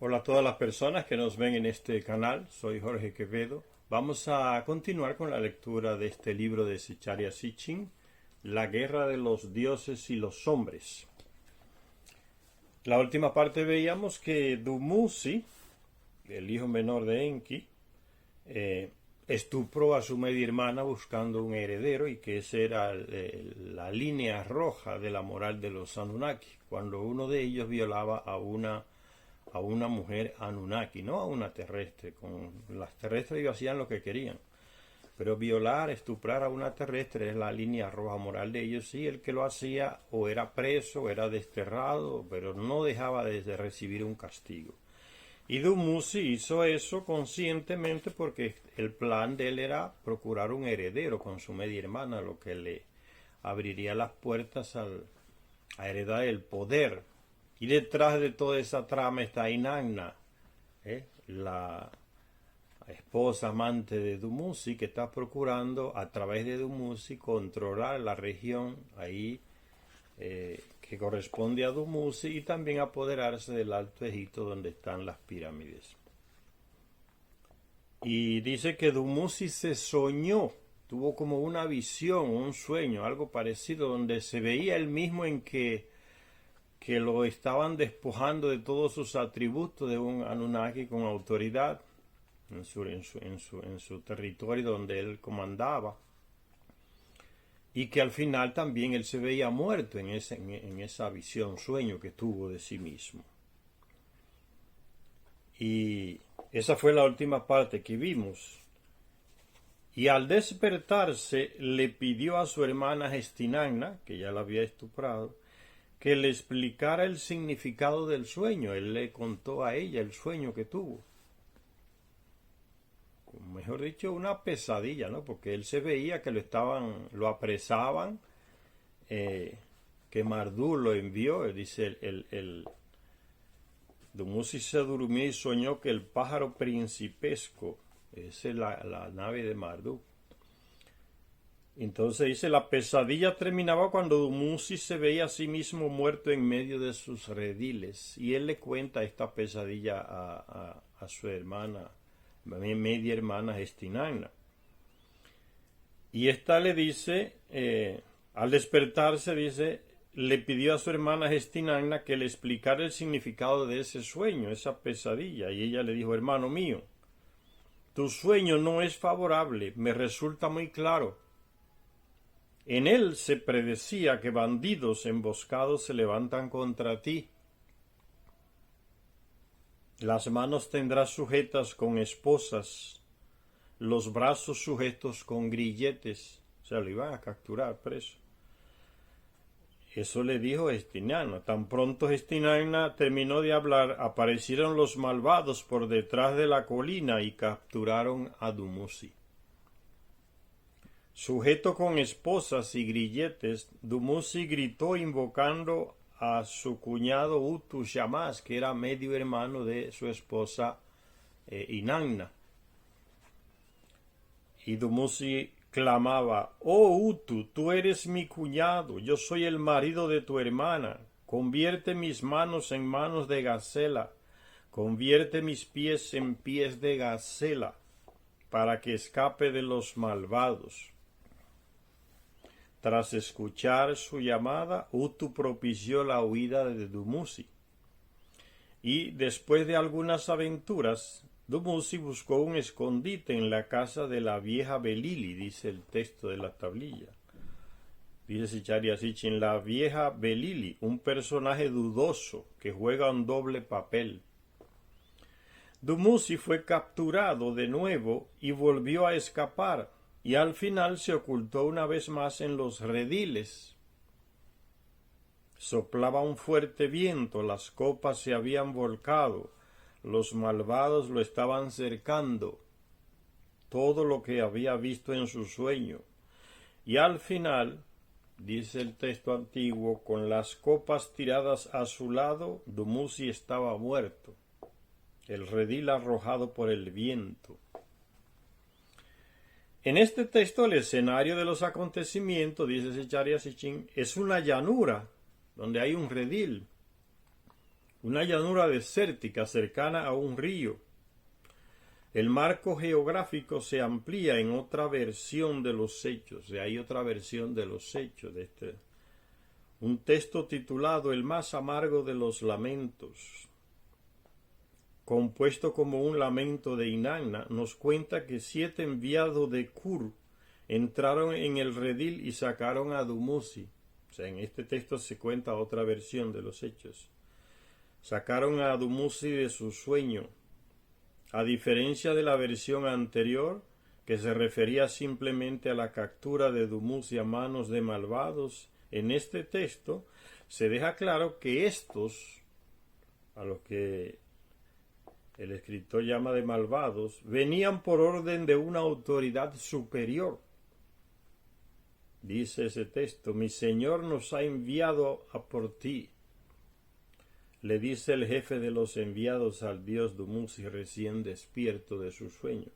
Hola a todas las personas que nos ven en este canal, soy Jorge Quevedo. Vamos a continuar con la lectura de este libro de Zecharia Sitchin, La guerra de los dioses y los hombres. La última parte veíamos que Dumuzi, el hijo menor de Enki, estupró a su media hermana buscando un heredero y que esa era la línea roja de la moral de los Anunnaki, cuando uno de ellos violaba a una mujer Anunnaki, no a una terrestre. Con las terrestres ellos hacían lo que querían, pero violar, estuprar a una terrestre es la línea roja moral de ellos, y el que lo hacía o era preso o era desterrado, pero no dejaba de recibir un castigo. Y Dumuzi hizo eso conscientemente porque el plan de él era procurar un heredero con su media hermana, lo que le abriría las puertas a heredar el poder. Y detrás de toda esa trama está Inanna, la esposa amante de Dumuzi, que está procurando a través de Dumuzi controlar la región ahí que corresponde a Dumuzi, y también apoderarse del Alto Egipto donde están las pirámides. Y dice que Dumuzi se soñó, tuvo como una visión, un sueño, algo parecido, donde se veía él mismo en que lo estaban despojando de todos sus atributos de un Anunnaki con autoridad en su territorio donde él comandaba, y que al final también él se veía muerto en esa visión, sueño que tuvo de sí mismo. Y esa fue la última parte que vimos. Y al despertarse le pidió a su hermana Gestinanna, que ya la había estuprado, que le explicara el significado del sueño. Él le contó a ella el sueño que tuvo. Mejor dicho, una pesadilla, ¿no? Porque él se veía que lo apresaban, que Marduk lo envió. Dice Dumuzi se durmió y soñó que el pájaro principesco, esa es la nave de Marduk. Entonces dice, la pesadilla terminaba cuando Dumuzi se veía a sí mismo muerto en medio de sus rediles, y él le cuenta esta pesadilla a su hermana, media hermana Gestinanna. Y esta le dice, al despertarse, dice, le pidió a su hermana Gestinanna que le explicara el significado de ese sueño, esa pesadilla, y ella le dijo, hermano mío, tu sueño no es favorable, me resulta muy claro. En él se predecía que bandidos emboscados se levantan contra ti. Las manos tendrás sujetas con esposas, los brazos sujetos con grilletes. O sea, lo iban a capturar preso. Eso le dijo Gestinanna. Tan pronto Gestinanna terminó de hablar, aparecieron los malvados por detrás de la colina y capturaron a Dumuzi. Sujeto con esposas y grilletes, Dumuzi gritó invocando a su cuñado Utu Shamash, que era medio hermano de su esposa Inanna. Y Dumuzi clamaba, oh Utu, tú eres mi cuñado, yo soy el marido de tu hermana, convierte mis manos en manos de gacela, convierte mis pies en pies de gacela, para que escape de los malvados. Tras escuchar su llamada, Utu propició la huida de Dumuzi. Y después de algunas aventuras, Dumuzi buscó un escondite en la casa de la vieja Belili, dice el texto de la tablilla. Dice Zecharia Sitchin, la vieja Belili, un personaje dudoso que juega un doble papel. Dumuzi fue capturado de nuevo y volvió a escapar, y al final se ocultó una vez más en los rediles. Soplaba un fuerte viento, las copas se habían volcado, los malvados lo estaban cercando, todo lo que había visto en su sueño. Y al final, dice el texto antiguo, con las copas tiradas a su lado, Dumuzi estaba muerto, el redil arrojado por el viento. En este texto el escenario de los acontecimientos, dice Zecharia Sitchin, es una llanura donde hay un redil. una llanura desértica cercana a un río. El marco geográfico se amplía en otra versión de los hechos. Hay otra versión de los hechos de un texto titulado El más amargo de los lamentos, compuesto como un lamento de Inanna, nos cuenta que 7 enviados de Kur entraron en el redil y sacaron a Dumuzi. O sea, en este texto se cuenta otra versión de los hechos. Sacaron a Dumuzi de su sueño. A diferencia de la versión anterior, que se refería simplemente a la captura de Dumuzi a manos de malvados, en este texto se deja claro que estos, a los que el escritor llama de malvados, venían por orden de una autoridad superior. Dice ese texto: mi Señor nos ha enviado a por ti. Le dice el jefe de los enviados al dios Dumuzi recién despierto de su sueño.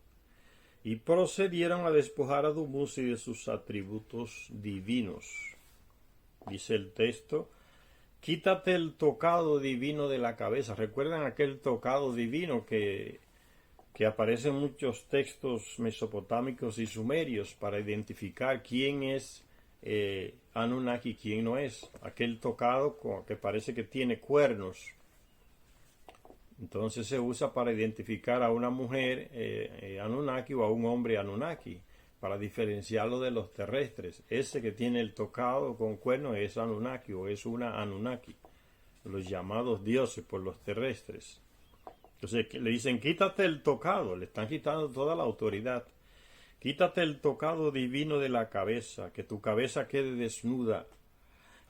Y procedieron a despojar a Dumuzi de sus atributos divinos. Dice el texto: quítate el tocado divino de la cabeza. ¿Recuerdan aquel tocado divino que aparece en muchos textos mesopotámicos y sumerios para identificar quién es Anunnaki y quién no es? Aquel tocado que parece que tiene cuernos. Entonces se usa para identificar a una mujer Anunnaki o a un hombre Anunnaki, para diferenciarlo de los terrestres. Ese que tiene el tocado con cuernos es Anunnaki o es una Anunnaki, los llamados dioses por los terrestres. Entonces le dicen: quítate el tocado, le están quitando toda la autoridad. Quítate el tocado divino de la cabeza, que tu cabeza quede desnuda.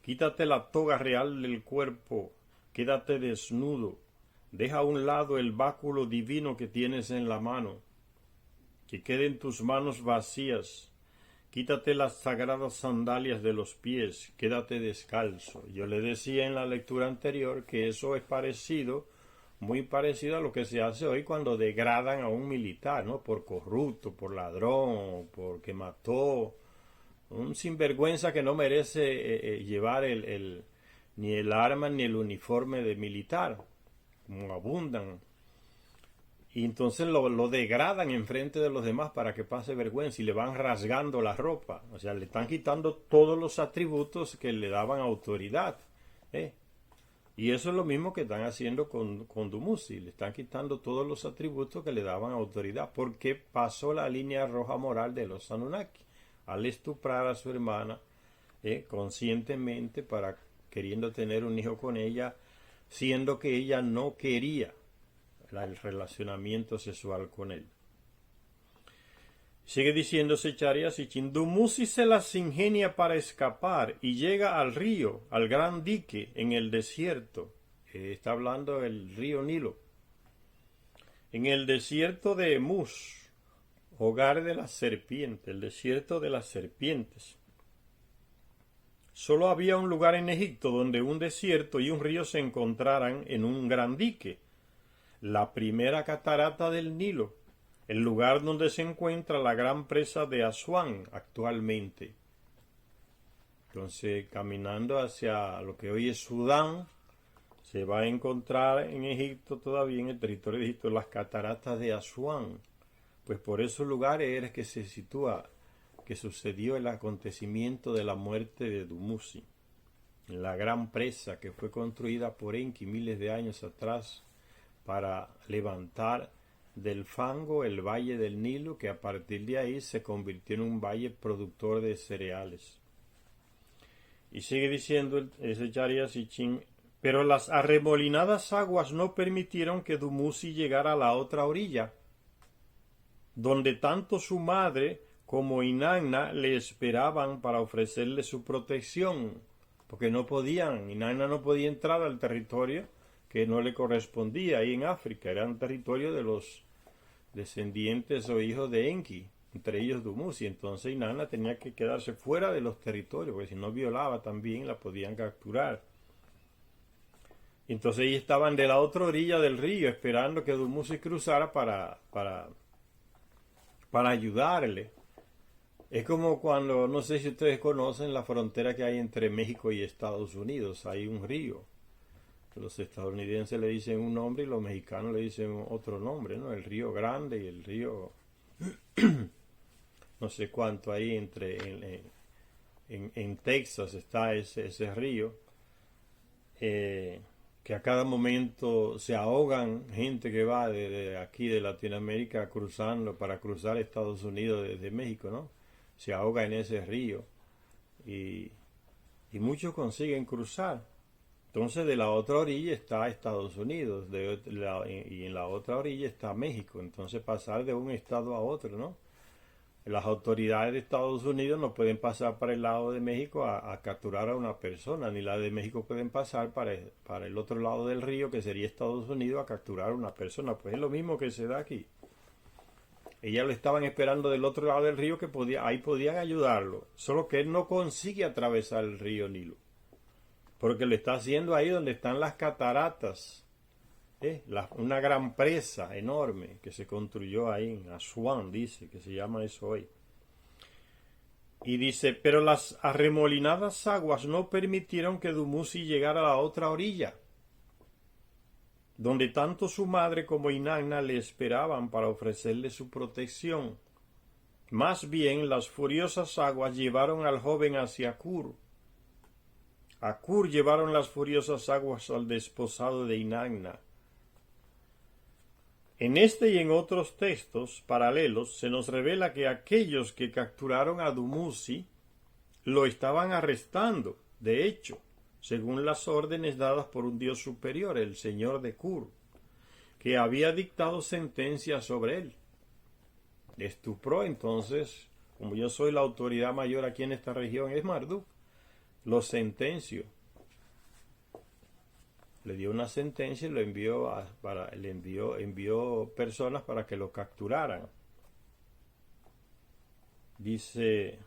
Quítate la toga real del cuerpo, quédate desnudo. Deja a un lado el báculo divino que tienes en la mano. Que queden tus manos vacías. Quítate las sagradas sandalias de los pies, quédate descalzo. Yo le decía en la lectura anterior que eso es parecido, muy parecido a lo que se hace hoy cuando degradan a un militar, ¿no? Por corrupto, por ladrón, porque mató, un sinvergüenza que no merece llevar ni el arma ni el uniforme de militar, como abundan. Y entonces lo degradan enfrente de los demás para que pase vergüenza y le van rasgando la ropa. O sea, le están quitando todos los atributos que le daban autoridad. Y eso es lo mismo que están haciendo con Dumuzi. Le están quitando todos los atributos que le daban autoridad, porque pasó la línea roja moral de los Anunnaki al estuprar a su hermana conscientemente, queriendo tener un hijo con ella, siendo que ella no quería el relacionamiento sexual con él. Sigue diciendo Zecharia Sitchin: Dumuzi se las ingenia para escapar y llega al río, al gran dique en el desierto. Está hablando del río Nilo. En el desierto de Emus, hogar de las serpientes, el desierto de las serpientes. Solo había un lugar en Egipto donde un desierto y un río se encontraran en un gran dique, la primera catarata del Nilo, el lugar donde se encuentra la gran presa de Asuán actualmente. Entonces, caminando hacia lo que hoy es Sudán, se va a encontrar en Egipto, todavía en el territorio de Egipto, las cataratas de Asuán. Pues por esos lugares es que se sitúa, que sucedió el acontecimiento de la muerte de Dumuzi, en la gran presa que fue construida por Enki miles de años atrás para levantar del fango el valle del Nilo, que a partir de ahí se convirtió en un valle productor de cereales. Y sigue diciendo ese Zecharia Sitchin: pero las arremolinadas aguas no permitieron que Dumuzi llegara a la otra orilla, donde tanto su madre como Inanna le esperaban para ofrecerle su protección, porque Inanna no podía entrar al territorio que no le correspondía ahí en África. Era un territorio de los descendientes o hijos de Enki, entre ellos Dumuzi. Entonces Inanna tenía que quedarse fuera de los territorios, porque si no violaba también la podían capturar. Entonces ellos estaban de la otra orilla del río esperando que Dumuzi cruzara para ayudarle. Es como cuando, no sé si ustedes conocen la frontera que hay entre México y Estados Unidos, hay un río. Los estadounidenses le dicen un nombre y los mexicanos le dicen otro nombre, ¿no? El Río Grande y el río no sé cuánto ahí en Texas está ese río, que a cada momento se ahogan gente que va de aquí de Latinoamérica cruzando para cruzar Estados Unidos desde México, ¿no? Se ahoga en ese río y muchos consiguen cruzar. Entonces de la otra orilla está Estados Unidos y en la otra orilla está México. Entonces pasar de un estado a otro, ¿no? Las autoridades de Estados Unidos no pueden pasar para el lado de México a capturar a una persona, ni las de México pueden pasar para el otro lado del río, que sería Estados Unidos, a capturar a una persona. Pues es lo mismo que se da aquí. Ellas lo estaban esperando del otro lado del río, que ahí podían ayudarlo, solo que él no consigue atravesar el río Nilo, porque lo está haciendo ahí donde están las cataratas. Una gran presa enorme que se construyó ahí en Asuán, dice, que se llama eso hoy. Y dice, pero las arremolinadas aguas no permitieron que Dumuzi llegara a la otra orilla, donde tanto su madre como Inanna le esperaban para ofrecerle su protección. Más bien, las furiosas aguas llevaron al joven hacia Kur. A Kur llevaron las furiosas aguas al desposado de Inanna. En este y en otros textos paralelos se nos revela que aquellos que capturaron a Dumuzi lo estaban arrestando, de hecho, según las órdenes dadas por un dios superior, el señor de Kur, que había dictado sentencia sobre él. Estupró entonces, como yo soy la autoridad mayor aquí en esta región, es Marduk, lo sentenció. Le dio una sentencia y lo envió personas para que lo capturaran. Dice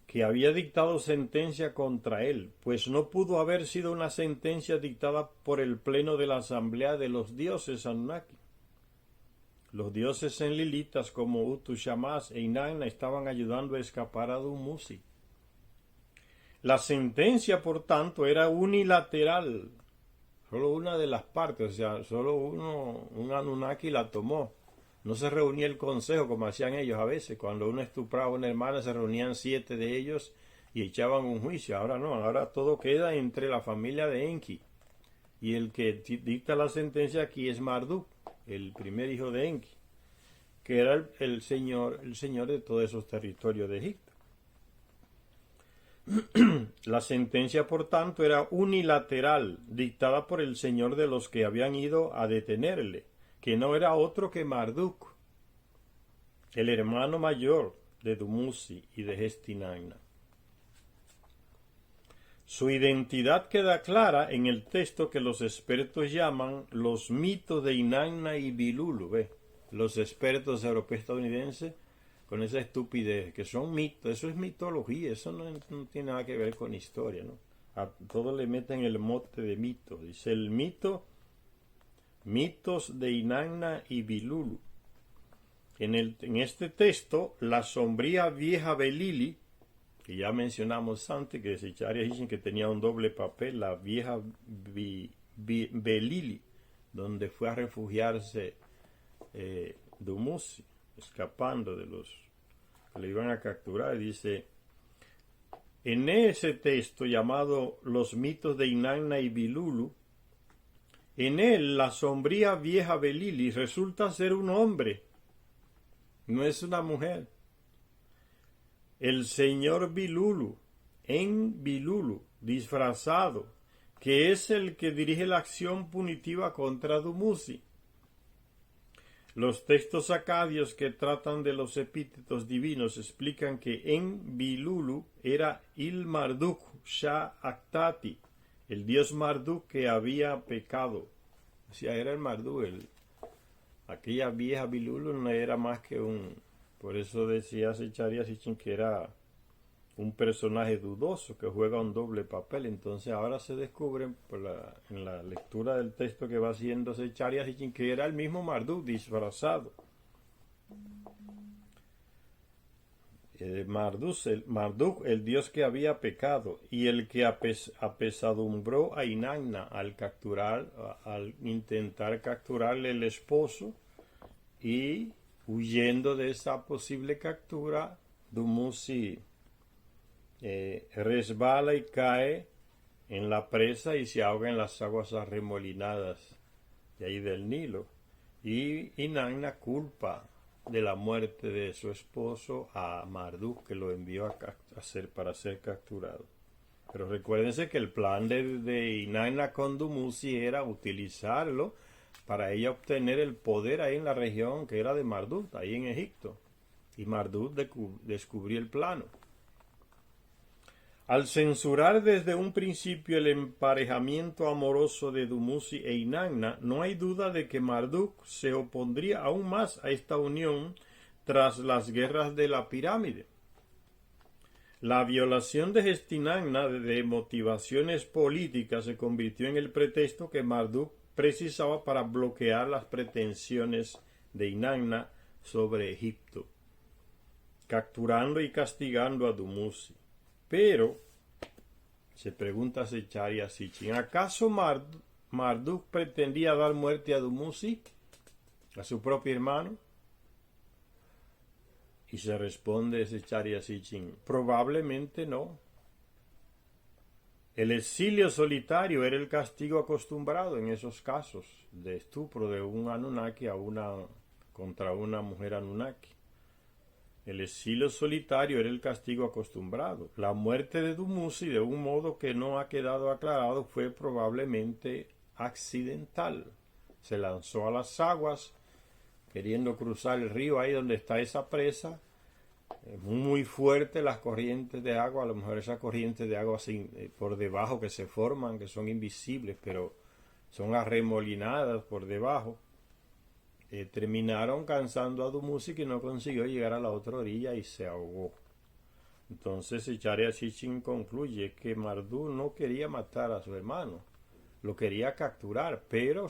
que había dictado sentencia contra él, pues no pudo haber sido una sentencia dictada por el pleno de la asamblea de los dioses Anunnaki. Los dioses enlilitas como Utu Shamash e Inanna estaban ayudando a escapar a Dumuzi. La sentencia, por tanto, era unilateral. Solo una de las partes, o sea, solo un Anunnaki la tomó. No se reunía el consejo como hacían ellos a veces. Cuando uno estupraba a una hermana se reunían 7 de ellos y echaban un juicio. Ahora no, ahora todo queda entre la familia de Enki. Y el que dicta la sentencia aquí es Marduk, el primer hijo de Enki, que era el señor de todos esos territorios de Egipto. La sentencia, por tanto, era unilateral, dictada por el señor de los que habían ido a detenerle, que no era otro que Marduk, el hermano mayor de Dumuzi y de Inanna. Su identidad queda clara en el texto que los expertos llaman los mitos de Inanna y Bilulu. Los expertos europeos estadounidenses con esa estupidez, que son mitos, eso es mitología, eso no tiene nada que ver con historia, ¿no? A todo le meten el mote de mito. Dice el mitos de Inanna y Bilulu. En este texto, la sombría vieja Belili, que ya mencionamos antes, que Zecharia dicen que tenía un doble papel, la vieja Belili, donde fue a refugiarse Dumuzi, escapando de los que le iban a capturar. Dice, en ese texto llamado Los mitos de Inanna y Bilulu, en él la sombría vieja Belili resulta ser un hombre, no es una mujer. El señor Bilulu, en Bilulu, disfrazado, que es el que dirige la acción punitiva contra Dumuzi. Los textos acadios que tratan de los epítetos divinos explican que en Bilulu era Il Marduk Shah Aktati, el dios Marduk que había pecado. O sea, era el Marduk, aquella vieja Bilulu no era más que por eso decía Zecharia Sitchin que era un personaje dudoso que juega un doble papel. Entonces ahora se descubre en la lectura del texto que va haciendo Zecharia Sitchin que era el mismo Marduk disfrazado. Marduk, el dios que había pecado, y el que apesadumbró a Inanna al intentar capturarle el esposo, y huyendo de esa posible captura, Dumuzi resbala y cae en la presa y se ahoga en las aguas arremolinadas de ahí del Nilo. Y Inanna culpa de la muerte de su esposo a Marduk, que lo envió para ser capturado. Pero recuérdense que el plan de Inanna con Dumuzi era utilizarlo para ella obtener el poder ahí en la región que era de Marduk, ahí en Egipto. Y Marduk descubrió el plano. Al censurar desde un principio el emparejamiento amoroso de Dumuzi e Inanna, no hay duda de que Marduk se opondría aún más a esta unión tras las guerras de la pirámide. La violación de Inanna de motivaciones políticas se convirtió en el pretexto que Marduk precisaba para bloquear las pretensiones de Inanna sobre Egipto, capturando y castigando a Dumuzi. Pero, se pregunta Zecharia Sitchin, ¿acaso Marduk pretendía dar muerte a Dumuzi, a su propio hermano? Y se responde Zecharia Sitchin, probablemente no. El exilio solitario era el castigo acostumbrado en esos casos de estupro de un Anunnaki contra una mujer Anunnaki. El exilio solitario era el castigo acostumbrado. La muerte de Dumuzi, de un modo que no ha quedado aclarado, fue probablemente accidental. Se lanzó a las aguas, queriendo cruzar el río ahí donde está esa presa. Muy fuerte las corrientes de agua, a lo mejor esas corrientes de agua por debajo que se forman, que son invisibles, pero son arremolinadas por debajo. Terminaron cansando a Dumuzi, que no consiguió llegar a la otra orilla y se ahogó. Entonces Zecharia Sitchin concluye que Marduk no quería matar a su hermano, lo quería capturar, pero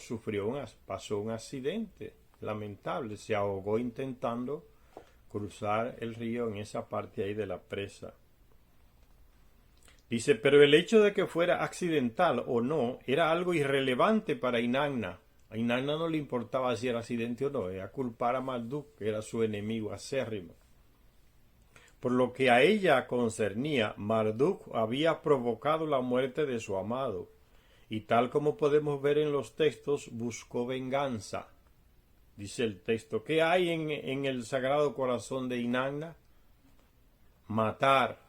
pasó un accidente lamentable, se ahogó intentando cruzar el río en esa parte ahí de la presa. Dice, pero el hecho de que fuera accidental o no era algo irrelevante para Inanna. A Inanna no le importaba si era accidente o no, era culpar a Marduk, que era su enemigo acérrimo. Por lo que a ella concernía, Marduk había provocado la muerte de su amado, y tal como podemos ver en los textos, buscó venganza. Dice el texto, ¿qué hay en el Sagrado Corazón de Inanna? Matar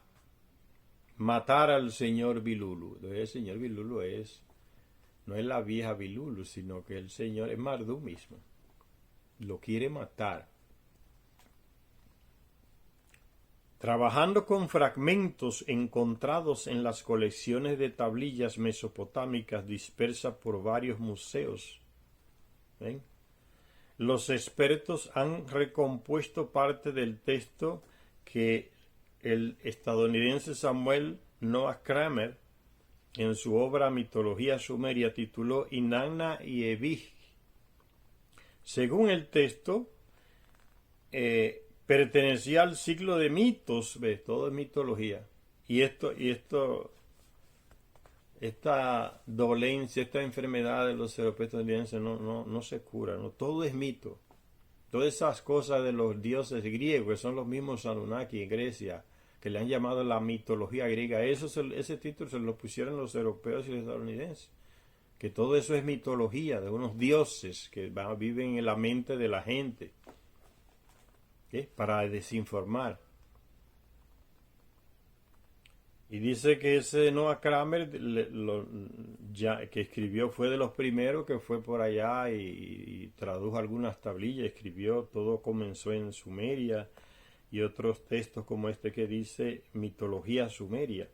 al señor Bilulu. El señor Bilulu no es la vieja Bilulu, sino que el señor es Marduk mismo. Lo quiere matar. Trabajando con fragmentos encontrados en las colecciones de tablillas mesopotámicas dispersas por varios museos, ¿ven?, los expertos han recompuesto parte del texto que el estadounidense Samuel Noah Kramer, en su obra Mitología Sumeria, tituló Inanna y Ebig. Según el texto, pertenecía al ciclo de mitos, ¿ves? Todo es mitología. Esta dolencia, esta enfermedad de los europeos estadounidenses no se cura, ¿no? Todo es mito. Todas esas cosas de los dioses griegos, que son los mismos Anunnaki en Grecia, que le han llamado la mitología griega, ese título se lo pusieron los europeos y los estadounidenses. Que todo eso es mitología de unos dioses que viven en la mente de la gente, ¿sí?, para desinformar. Y dice que ese Noah Kramer, que escribió, fue de los primeros que fue por allá y tradujo algunas tablillas, escribió, todo comenzó en Sumeria, y otros textos como este que dice Mitología Sumeria.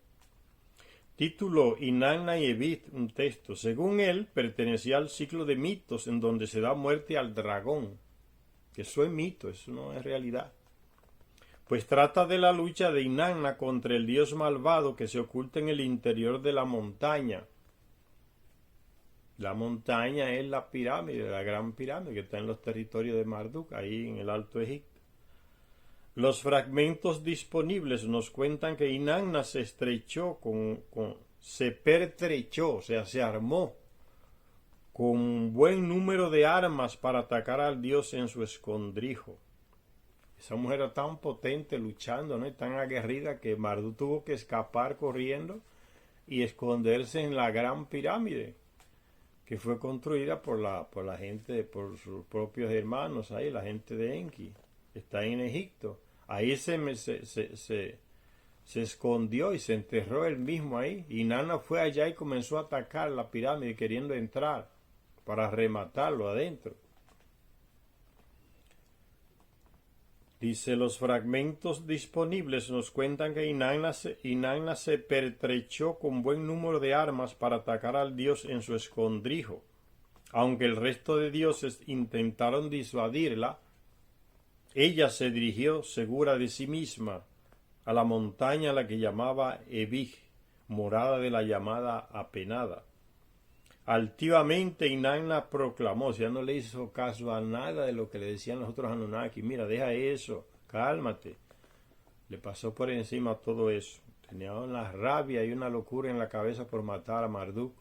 Título Inanna y Ebig, un texto. Según él, pertenecía al ciclo de mitos en donde se da muerte al dragón. Que eso es mito, eso no es realidad. Pues trata de la lucha de Inanna contra el dios malvado que se oculta en el interior de la montaña. La montaña es la pirámide, la gran pirámide que está en los territorios de Marduk, ahí en el Alto Egipto. Los fragmentos disponibles nos cuentan que Inanna se estrechó se pertrechó, o sea, se armó con un buen número de armas para atacar al dios en su escondrijo. Esa mujer era tan potente luchando, ¿no? Y tan aguerrida que Marduk tuvo que escapar corriendo y esconderse en la gran pirámide que fue construida por la gente, por sus propios hermanos ahí, la gente de Enki, que está en Egipto. Ahí se escondió y se enterró él mismo ahí. Y Nana fue allá y comenzó a atacar la pirámide queriendo entrar para rematarlo adentro. Dice, los fragmentos disponibles nos cuentan que Inanna se pertrechó con buen número de armas para atacar al dios en su escondrijo. Aunque el resto de dioses intentaron disuadirla, ella se dirigió segura de sí misma a la montaña a la que llamaba Ebig, morada de la llamada apenada. Altivamente Inanna proclamó, ya no le hizo caso a nada de lo que le decían los otros Anunnaki. Mira, deja eso, cálmate. Le pasó por encima todo eso. Tenía una rabia y una locura en la cabeza por matar a Marduk.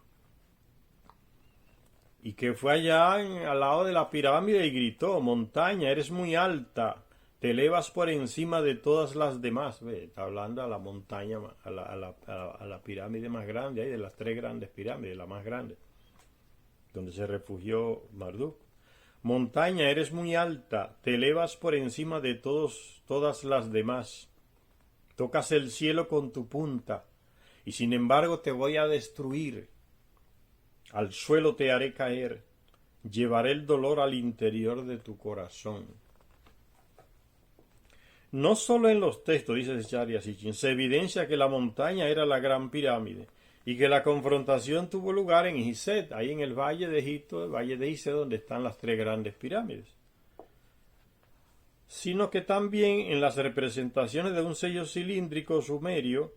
Y que fue allá al lado de la pirámide y gritó, montaña, eres muy alta, te elevas por encima de todas las demás. Ve, está hablando a la montaña, a la pirámide más grande, ahí de las 3 grandes pirámides, la más grande, donde se refugió Marduk. Montaña, eres muy alta, te elevas por encima de todas las demás. Tocas el cielo con tu punta, y sin embargo te voy a destruir. Al suelo te haré caer, llevaré el dolor al interior de tu corazón. No solo en los textos, dice Zecharia Sitchin, se evidencia que la montaña era la gran pirámide, y que la confrontación tuvo lugar en Gizeh, ahí en el valle de Egipto, el valle de Gizeh, donde están las 3 grandes pirámides, sino que también en las representaciones de un sello cilíndrico sumerio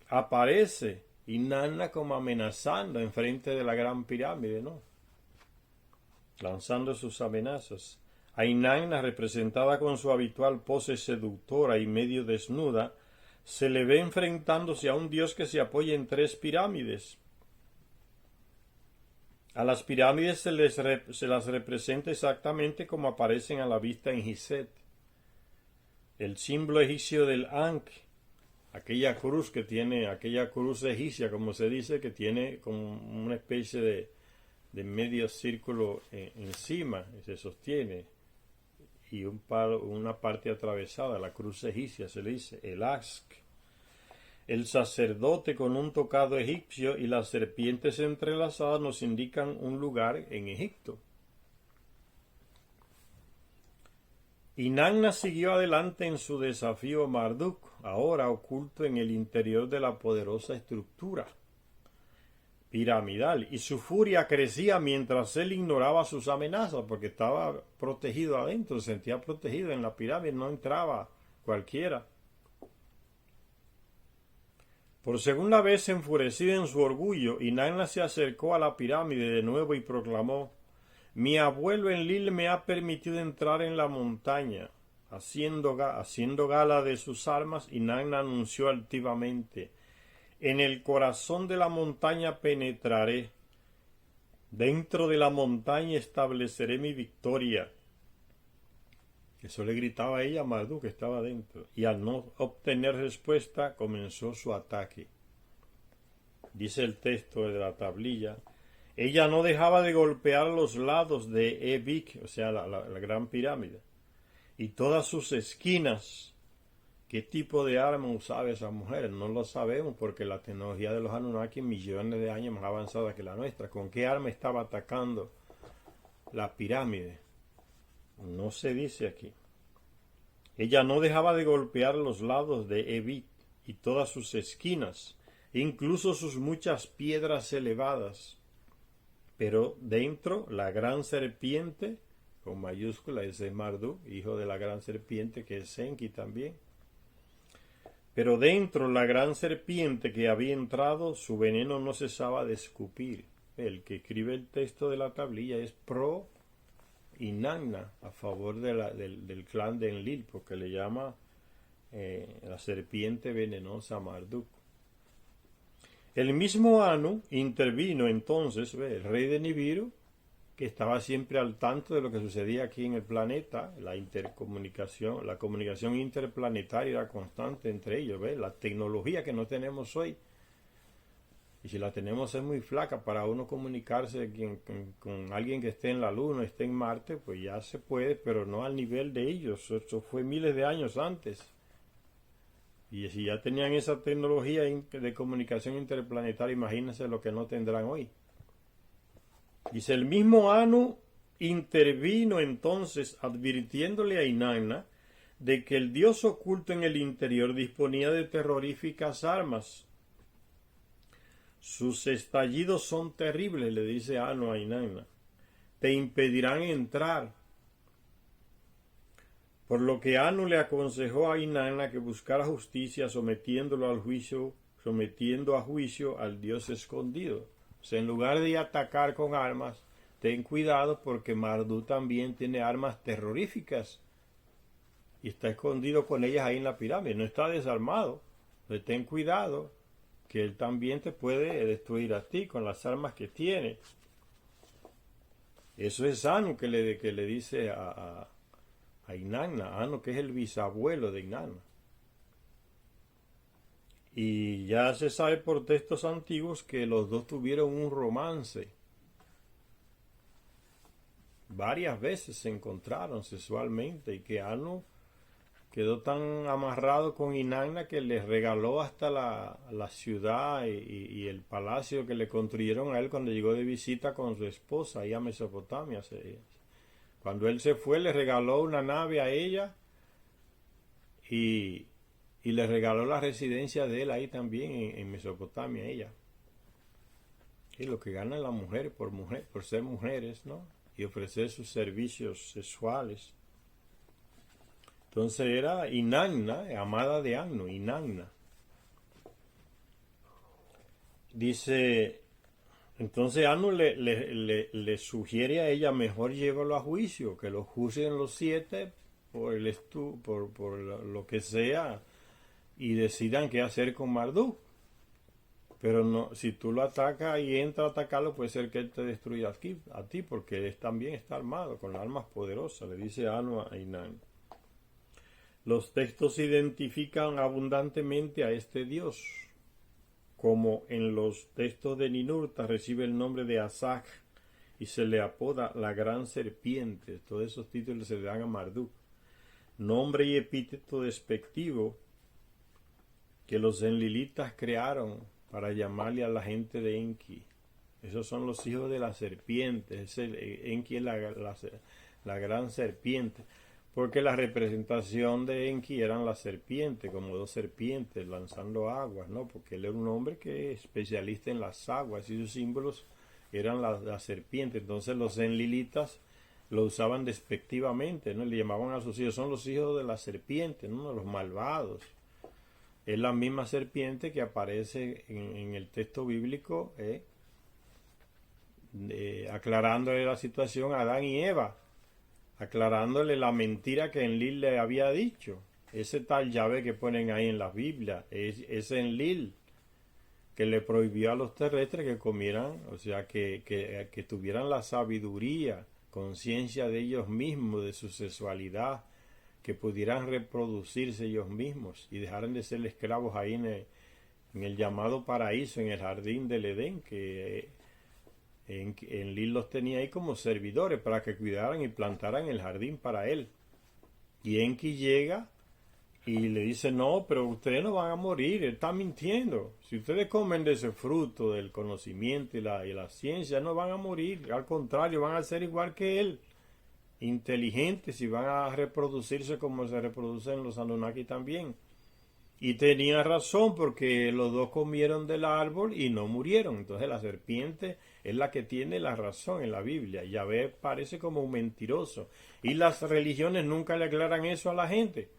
aparece Inanna como amenazando enfrente de la gran pirámide, ¿no? Lanzando sus amenazas. A Inanna, representada con su habitual pose seductora y medio desnuda, se le ve enfrentándose a un dios que se apoya en 3 pirámides. A las pirámides se las representa exactamente como aparecen a la vista en Gizeh. El símbolo egipcio del Ankh, aquella cruz egipcia, como se dice, que tiene como una especie de medio círculo encima, y se sostiene, y una parte atravesada, la cruz egipcia se le dice, el Ask. El sacerdote con un tocado egipcio y las serpientes entrelazadas nos indican un lugar en Egipto. Inanna siguió adelante en su desafío a Marduk, ahora oculto en el interior de la poderosa estructura piramidal, y su furia crecía mientras él ignoraba sus amenazas, porque estaba protegido adentro, se sentía protegido en la pirámide, no entraba cualquiera. Por segunda vez enfurecida en su orgullo, Inanna se acercó a la pirámide de nuevo y proclamó: mi abuelo Enlil me ha permitido entrar en la montaña. Haciendo gala de sus armas, Inanna anunció altivamente: en el corazón de la montaña penetraré. Dentro de la montaña estableceré mi victoria. Eso le gritaba a ella a Marduk, que estaba dentro. Y al no obtener respuesta, comenzó su ataque. Dice el texto de la tablilla: ella no dejaba de golpear los lados de Ebig, o sea, la gran pirámide, y todas sus esquinas. ¿Qué tipo de arma usaba esa mujer? No lo sabemos, porque la tecnología de los Anunnaki millones de años más avanzada que la nuestra. ¿Con qué arma estaba atacando la pirámide? No se dice aquí. Ella no dejaba de golpear los lados de Ebig y todas sus esquinas, incluso sus muchas piedras elevadas. Pero dentro, la gran serpiente, con mayúscula, ese es Marduk, hijo de la gran serpiente, que es Enki también. Pero dentro, la gran serpiente que había entrado, su veneno no cesaba de escupir. El que escribe el texto de la tablilla es pro Inanna a favor del clan de Enlil, porque le llama la serpiente venenosa Marduk. El mismo Anu intervino entonces, el rey de Nibiru, que estaba siempre al tanto de lo que sucedía aquí en el planeta, la intercomunicación, la comunicación interplanetaria era constante entre ellos, ¿ves? La tecnología que no tenemos hoy, y si la tenemos es muy flaca para uno comunicarse con alguien que esté en la Luna, esté en Marte, pues ya se puede, pero no al nivel de ellos, eso fue miles de años antes. Y si ya tenían esa tecnología de comunicación interplanetaria, imagínense lo que no tendrán hoy. Dice, el mismo Anu intervino entonces advirtiéndole a Inanna de que el dios oculto en el interior disponía de terroríficas armas. Sus estallidos son terribles, le dice Anu a Inanna. Te impedirán entrar. Por lo que Anu le aconsejó a Inanna que buscara justicia sometiendo a juicio al dios escondido. O sea, en lugar de atacar con armas, ten cuidado porque Marduk también tiene armas terroríficas y está escondido con ellas ahí en la pirámide, no está desarmado. Entonces ten cuidado que él también te puede destruir a ti con las armas que tiene. Eso es Anu que le dice a Inanna, Anu que es el bisabuelo de Inanna. Y ya se sabe por textos antiguos que los dos tuvieron un romance. Varias veces se encontraron sexualmente y que Anu quedó tan amarrado con Inanna que les regaló hasta la ciudad y el palacio que le construyeron a él cuando llegó de visita con su esposa ahí a Mesopotamia. Cuando él se fue, le regaló una nave a ella y le regaló la residencia de él ahí también en Mesopotamia, ella. Y lo que gana la mujer por ser mujeres, ¿no? Y ofrecer sus servicios sexuales. Entonces era Inanna, amada de Anu, Inanna. Dice, entonces Anu le sugiere a ella, mejor llévalo a juicio, que lo juzguen los 7 por lo que sea y decidan qué hacer con Marduk. Pero no, si tú lo atacas y entra a atacarlo, puede ser que él te destruya a ti, porque él también está armado con armas poderosas, le dice Anu a Inanna. Los textos identifican abundantemente a este dios, como en los textos de Ninurta recibe el nombre de Asaj y se le apoda la gran serpiente. Todos esos títulos se le dan a Marduk. Nombre y epíteto despectivo que los enlilitas crearon para llamarle a la gente de Enki. Esos son los hijos de la serpiente. Enki es la gran serpiente. Porque la representación de Enki eran la serpiente, como 2 serpientes lanzando aguas, ¿no? Porque él era un hombre que es especialista en las aguas y sus símbolos eran la serpiente. Entonces los enlilitas lo usaban despectivamente, ¿no? Le llamaban a sus hijos, son los hijos de la serpiente, ¿no? Los malvados. Es la misma serpiente que aparece en el texto bíblico, aclarándole la situación a Adán y Eva, aclarándole la mentira que Enlil le había dicho. Ese tal Yahvé que ponen ahí en la Biblia, es Enlil que le prohibió a los terrestres que comieran, o sea, que tuvieran la sabiduría, conciencia de ellos mismos, de su sexualidad, que pudieran reproducirse ellos mismos y dejaran de ser esclavos ahí en el llamado paraíso, en el jardín del Edén, que Enlil los tenía ahí como servidores para que cuidaran y plantaran el jardín para él. Y Enki llega y le dice, no, pero ustedes no van a morir, él está mintiendo. Si ustedes comen de ese fruto del conocimiento y la ciencia, no van a morir, al contrario, van a ser igual que él, inteligentes, y van a reproducirse como se reproducen los Anunnaki también. Y tenía razón porque los dos comieron del árbol y no murieron. Entonces la serpiente es la que tiene la razón en la Biblia. Yahvé parece como un mentiroso. Y las religiones nunca le aclaran eso a la gente.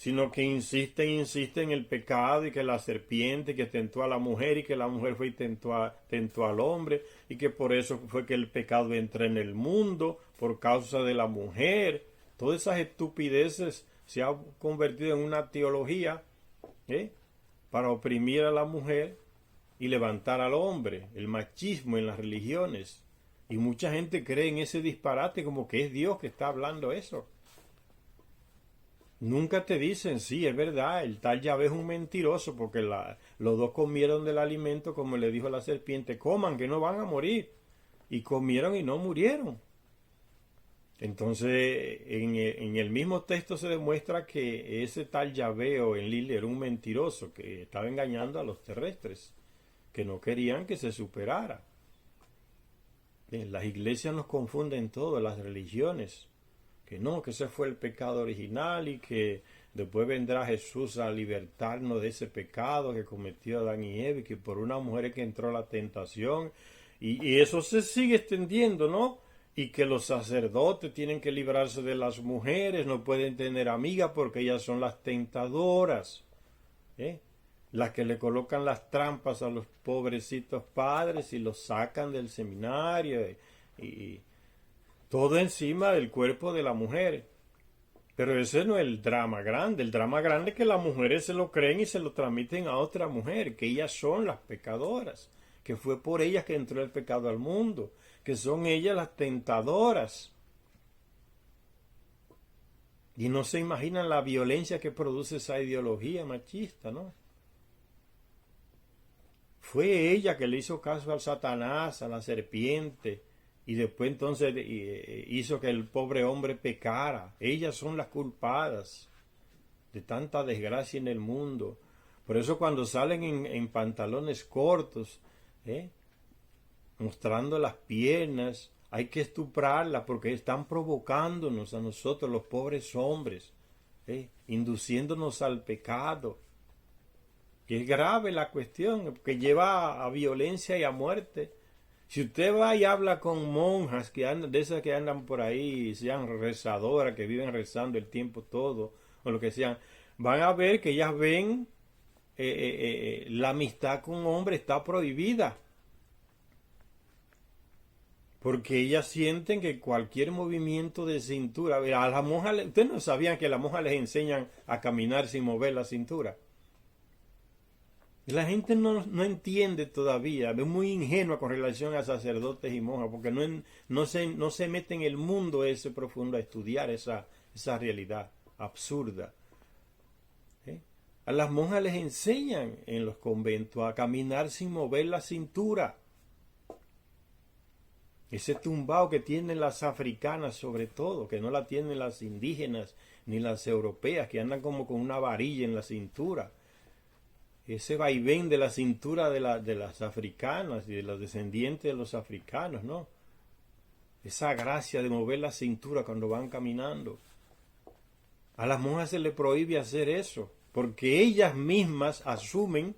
sino que insiste en el pecado y que la serpiente que tentó a la mujer y que la mujer fue y tentó al hombre y que por eso fue que el pecado entró en el mundo por causa de la mujer. Todas esas estupideces se han convertido en una teología para oprimir a la mujer y levantar al hombre, el machismo en las religiones. Y mucha gente cree en ese disparate como que es Dios que está hablando eso. Nunca te dicen, sí, es verdad, el tal Yahvé es un mentiroso porque los dos comieron del alimento como le dijo la serpiente, coman que no van a morir. Y comieron y no murieron. Entonces, en el mismo texto se demuestra que ese tal Yahvé o Enlil era un mentiroso que estaba engañando a los terrestres, que no querían que se superara. Las iglesias nos confunden todo, las religiones. Que no, que ese fue el pecado original y que después vendrá Jesús a libertarnos de ese pecado que cometió Adán y Eva y que por una mujer es que entró la tentación y eso se sigue extendiendo, ¿no? Y que los sacerdotes tienen que librarse de las mujeres, no pueden tener amigas porque ellas son las tentadoras, las que le colocan las trampas a los pobrecitos padres y los sacan del seminario y todo encima del cuerpo de la mujer. Pero ese no es el drama grande. El drama grande es que las mujeres se lo creen y se lo transmiten a otra mujer, que ellas son las pecadoras, que fue por ellas que entró el pecado al mundo, que son ellas las tentadoras. Y no se imaginan la violencia que produce esa ideología machista, ¿no? Fue ella que le hizo caso al Satanás, a la serpiente, y después entonces hizo que el pobre hombre pecara. Ellas son las culpadas de tanta desgracia en el mundo. Por eso cuando salen en pantalones cortos, mostrando las piernas, hay que estuprarlas porque están provocándonos a nosotros los pobres hombres, induciéndonos al pecado. Que es grave la cuestión, que lleva a violencia y a muerte. Si usted va y habla con monjas que andan, de esas que andan por ahí, sean rezadoras, que viven rezando el tiempo todo, o lo que sean, van a ver que ellas ven la amistad con un hombre está prohibida. Porque ellas sienten que cualquier movimiento de cintura, a las monjas, ustedes no sabían que a las monjas les enseñan a caminar sin mover la cintura. La gente no entiende todavía, es muy ingenua con relación a sacerdotes y monjas, porque no se mete en el mundo ese profundo a estudiar esa realidad absurda. A las monjas les enseñan en los conventos a caminar sin mover la cintura. Ese tumbao que tienen las africanas sobre todo, que no la tienen las indígenas ni las europeas, que andan como con una varilla en la cintura. Ese vaivén de la cintura de las africanas y de los descendientes de los africanos, ¿no? Esa gracia de mover la cintura cuando van caminando. A las monjas se les prohíbe hacer eso, porque ellas mismas asumen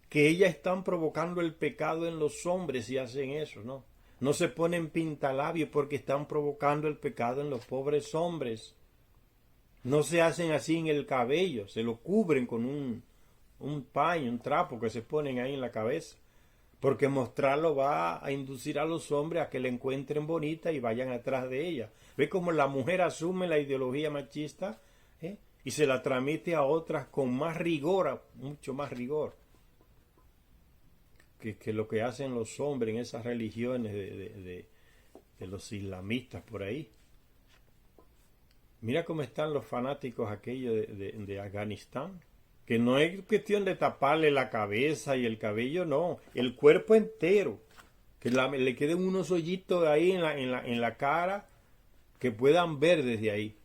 que ellas están provocando el pecado en los hombres y hacen eso, ¿no? No se ponen pintalabios porque están provocando el pecado en los pobres hombres. No se hacen así en el cabello, se lo cubren con un paño, un trapo que se ponen ahí en la cabeza, porque mostrarlo va a inducir a los hombres a que la encuentren bonita y vayan atrás de ella. ¿Ve cómo la mujer asume la ideología machista y se la transmite a otras con más rigor, mucho más rigor que lo que hacen los hombres en esas religiones de los islamistas por ahí? Mira cómo están los fanáticos aquellos de Afganistán, que no es cuestión de taparle la cabeza y el cabello, no, el cuerpo entero, que le queden unos hoyitos ahí en la cara que puedan ver desde ahí.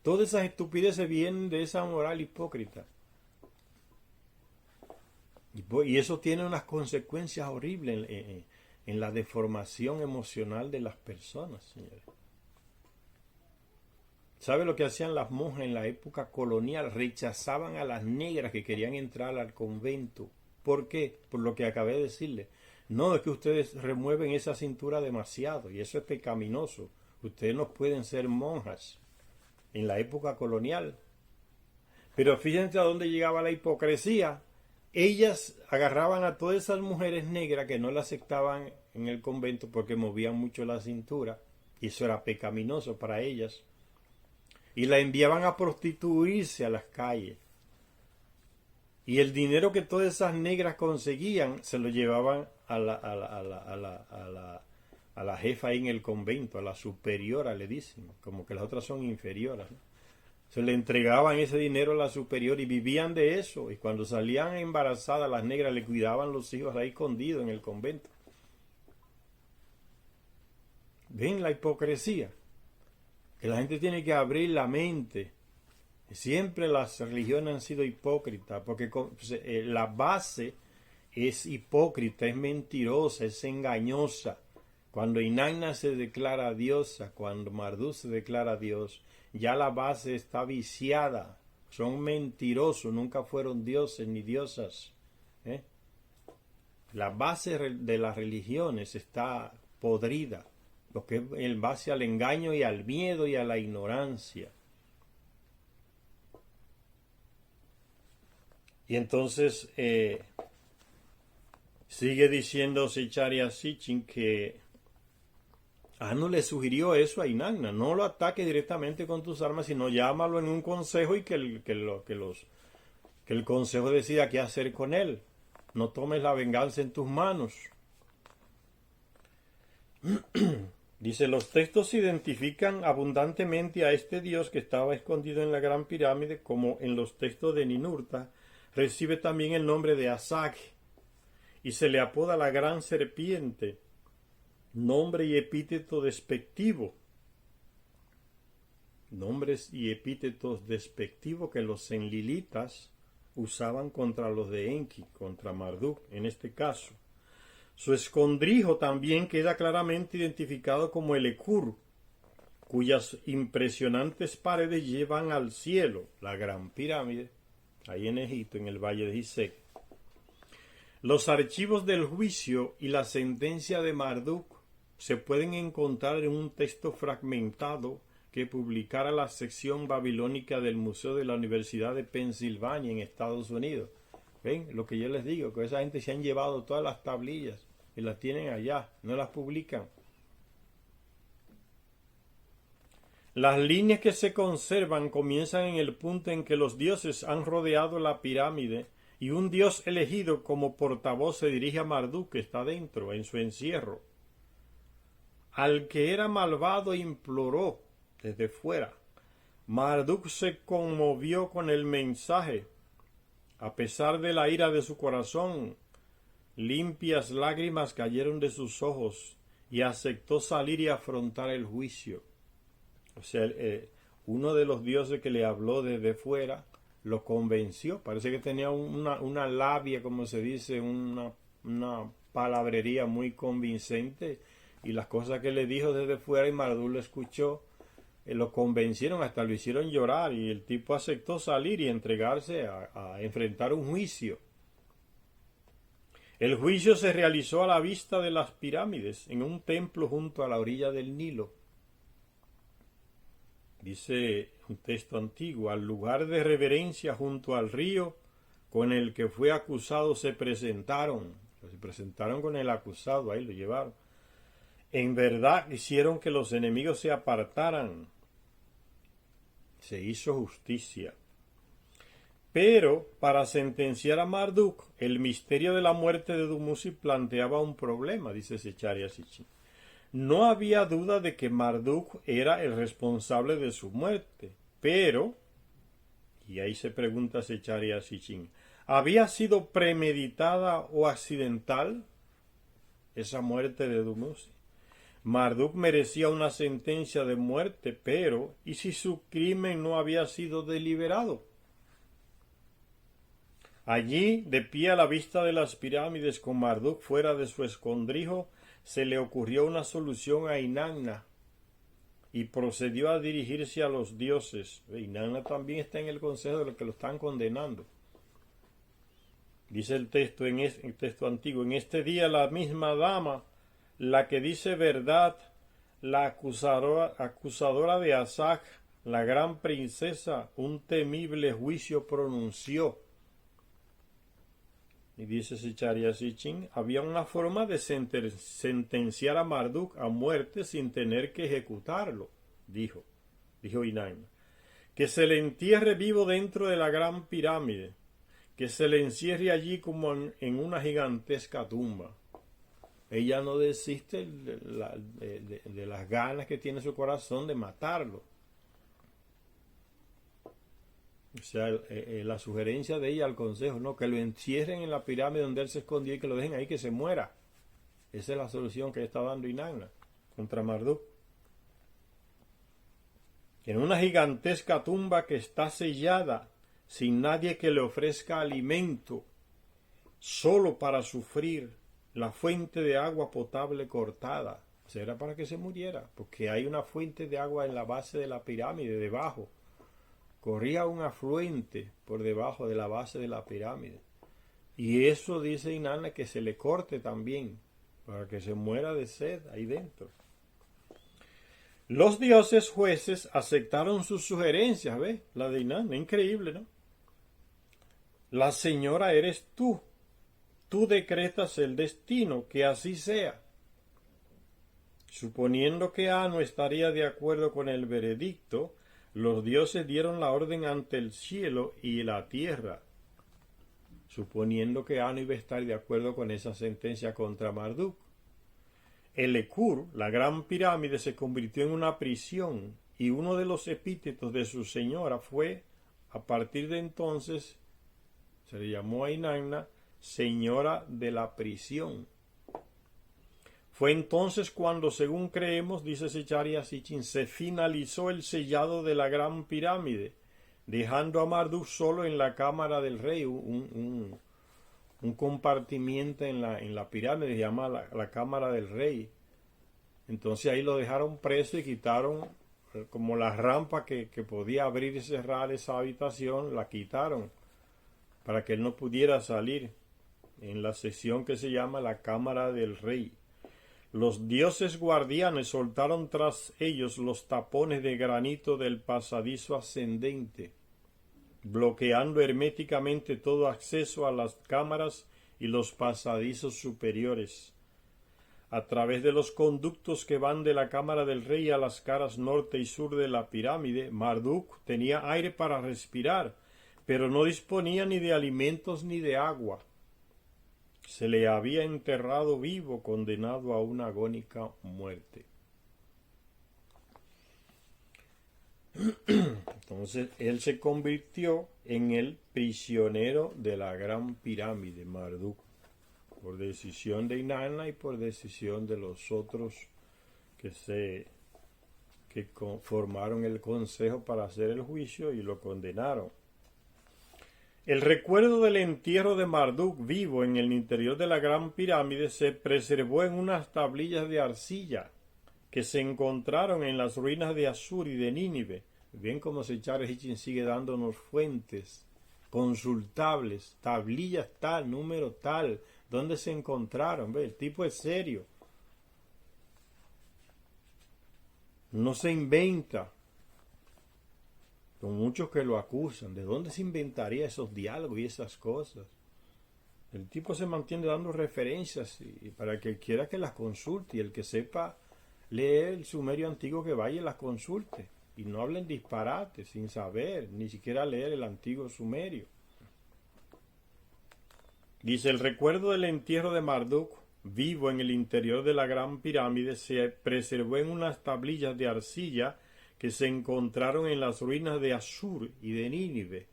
Todas esas estupideces vienen de esa moral hipócrita. Y eso tiene unas consecuencias horribles en la deformación emocional de las personas, señores. ¿Sabe lo que hacían las monjas en la época colonial? Rechazaban a las negras que querían entrar al convento. ¿Por qué? Por lo que acabé de decirle. No, es que ustedes remueven esa cintura demasiado y eso es pecaminoso. Ustedes no pueden ser monjas en la época colonial. Pero fíjense a dónde llegaba la hipocresía. Ellas agarraban a todas esas mujeres negras que no las aceptaban en el convento porque movían mucho la cintura, y eso era pecaminoso para ellas, y la enviaban a prostituirse a las calles. Y el dinero que todas esas negras conseguían se lo llevaban a la jefa ahí en el convento, a la superiora, le dicen, como que las otras son inferiores, ¿no? Se le entregaban ese dinero a la superior y vivían de eso. Y cuando salían embarazadas las negras le cuidaban los hijos ahí escondidos en el convento. ¿Ven la hipocresía? Que la gente tiene que abrir la mente. Siempre las religiones han sido hipócritas porque la base es hipócrita, es mentirosa, es engañosa. Cuando Inanna se declara diosa, cuando Marduk se declara Dios, ya la base está viciada. Son mentirosos, nunca fueron dioses ni diosas. La base de las religiones está podrida, lo que es en base al engaño y al miedo y a la ignorancia. Y entonces sigue diciendo Zecharia Sitchin que Anu le sugirió eso a Inanna: no lo ataques directamente con tus armas, sino llámalo en un consejo y que el consejo decida qué hacer con él. No tomes la venganza en tus manos. Dice, los textos identifican abundantemente a este dios que estaba escondido en la Gran Pirámide, como en los textos de Ninurta recibe también el nombre de Asag y se le apoda la Gran Serpiente, nombre y epíteto despectivo. Nombres y epítetos despectivos que los enlilitas usaban contra los de Enki, contra Marduk en este caso. Su escondrijo también queda claramente identificado como el Ekur, cuyas impresionantes paredes llevan al cielo, la Gran Pirámide, ahí en Egipto, en el Valle de Hisek. Los archivos del juicio y la sentencia de Marduk se pueden encontrar en un texto fragmentado que publicara la sección babilónica del Museo de la Universidad de Pensilvania en Estados Unidos. ¿Ven? Lo que yo les digo, que esa gente se han llevado todas las tablillas y las tienen allá, no las publican. Las líneas que se conservan comienzan en el punto en que los dioses han rodeado la pirámide y un dios elegido como portavoz se dirige a Marduk, que está dentro, en su encierro. Al que era malvado imploró desde fuera. Marduk se conmovió con el mensaje. A pesar de la ira de su corazón, limpias lágrimas cayeron de sus ojos y aceptó salir y afrontar el juicio. O sea, uno de los dioses que le habló desde fuera lo convenció. Parece que tenía una labia, como se dice, una palabrería muy convincente, y las cosas que le dijo desde fuera y Marduk lo escuchó, lo convencieron, hasta lo hicieron llorar, y el tipo aceptó salir y entregarse a enfrentar un juicio. El juicio se realizó a la vista de las pirámides, en un templo junto a la orilla del Nilo. Dice un texto antiguo, al lugar de reverencia junto al río con el que fue acusado se presentaron con el acusado, ahí lo llevaron. En verdad hicieron que los enemigos se apartaran. Se hizo justicia. Pero para sentenciar a Marduk, el misterio de la muerte de Dumuzi planteaba un problema, dice Zecharia Sitchin. No había duda de que Marduk era el responsable de su muerte, pero, y ahí se pregunta Zecharia Sitchin, ¿había sido premeditada o accidental esa muerte de Dumuzi? Marduk merecía una sentencia de muerte, pero ¿y si su crimen no había sido deliberado? Allí, de pie a la vista de las pirámides, con Marduk fuera de su escondrijo, se le ocurrió una solución a Inanna y procedió a dirigirse a los dioses. Inanna también está en el consejo de los que lo están condenando. Dice el texto el texto antiguo, en este día la misma dama, la que dice verdad, la acusadora de Asag, la gran princesa, un temible juicio pronunció. Y dice Zecharia Sitchin, había una forma de sentenciar a Marduk a muerte sin tener que ejecutarlo, dijo Inanna. Que se le entierre vivo dentro de la gran pirámide, que se le encierre allí como en una gigantesca tumba. Ella no desiste de las ganas que tiene su corazón de matarlo. O sea, la sugerencia de ella al consejo, no, que lo encierren en la pirámide donde él se escondió y que lo dejen ahí que se muera. Esa es la solución que está dando Inanna contra Marduk. En una gigantesca tumba que está sellada, sin nadie que le ofrezca alimento, solo para sufrir la fuente de agua potable cortada. O sea, era para que se muriera, porque hay una fuente de agua en la base de la pirámide, debajo. Corría un afluente por debajo de la base de la pirámide. Y eso dice Inanna que se le corte también, para que se muera de sed ahí dentro. Los dioses jueces aceptaron sus sugerencias, ¿ves? La de Inanna, increíble, ¿no? La señora eres tú. Tú decretas el destino, que así sea. Suponiendo que Anu estaría de acuerdo con el veredicto, los dioses dieron la orden ante el cielo y la tierra. Suponiendo que Anu iba a estar de acuerdo con esa sentencia contra Marduk. El Ekur, la gran pirámide, se convirtió en una prisión y uno de los epítetos de su señora fue, a partir de entonces, se le llamó a Inanna señora de la prisión. Fue entonces cuando, según creemos, dice Zecharia Sitchin, se finalizó el sellado de la gran pirámide, dejando a Marduk solo en la cámara del rey, un compartimiento en la pirámide, se llama la cámara del rey. Entonces ahí lo dejaron preso y quitaron como la rampa que podía abrir y cerrar esa habitación, la quitaron para que él no pudiera salir en la sección que se llama la cámara del rey. Los dioses guardianes soltaron tras ellos los tapones de granito del pasadizo ascendente, bloqueando herméticamente todo acceso a las cámaras y los pasadizos superiores. A través de los conductos que van de la cámara del rey a las caras norte y sur de la pirámide, Marduk tenía aire para respirar, pero no disponía ni de alimentos ni de agua. Se le había enterrado vivo, condenado a una agónica muerte. Entonces él se convirtió en el prisionero de la gran pirámide, Marduk, por decisión de Inanna y por decisión de los otros que formaron el consejo para hacer el juicio y lo condenaron. El recuerdo del entierro de Marduk vivo en el interior de la gran pirámide se preservó en unas tablillas de arcilla que se encontraron en las ruinas de Asur y de Nínive. Bien como Zecharia Sitchin sigue dándonos fuentes consultables, tablillas tal, número tal, dónde se encontraron. ¿Ve? El tipo es serio. No se inventa. Con muchos que lo acusan. ¿De dónde se inventaría esos diálogos y esas cosas? El tipo se mantiene dando referencias y para que quiera que las consulte y el que sepa leer el sumerio antiguo que vaya y las consulte. Y no hablen disparates sin saber, ni siquiera leer el antiguo sumerio. Dice, el recuerdo del entierro de Marduk, vivo en el interior de la gran pirámide, se preservó en unas tablillas de arcilla que se encontraron en las ruinas de Asur y de Nínive,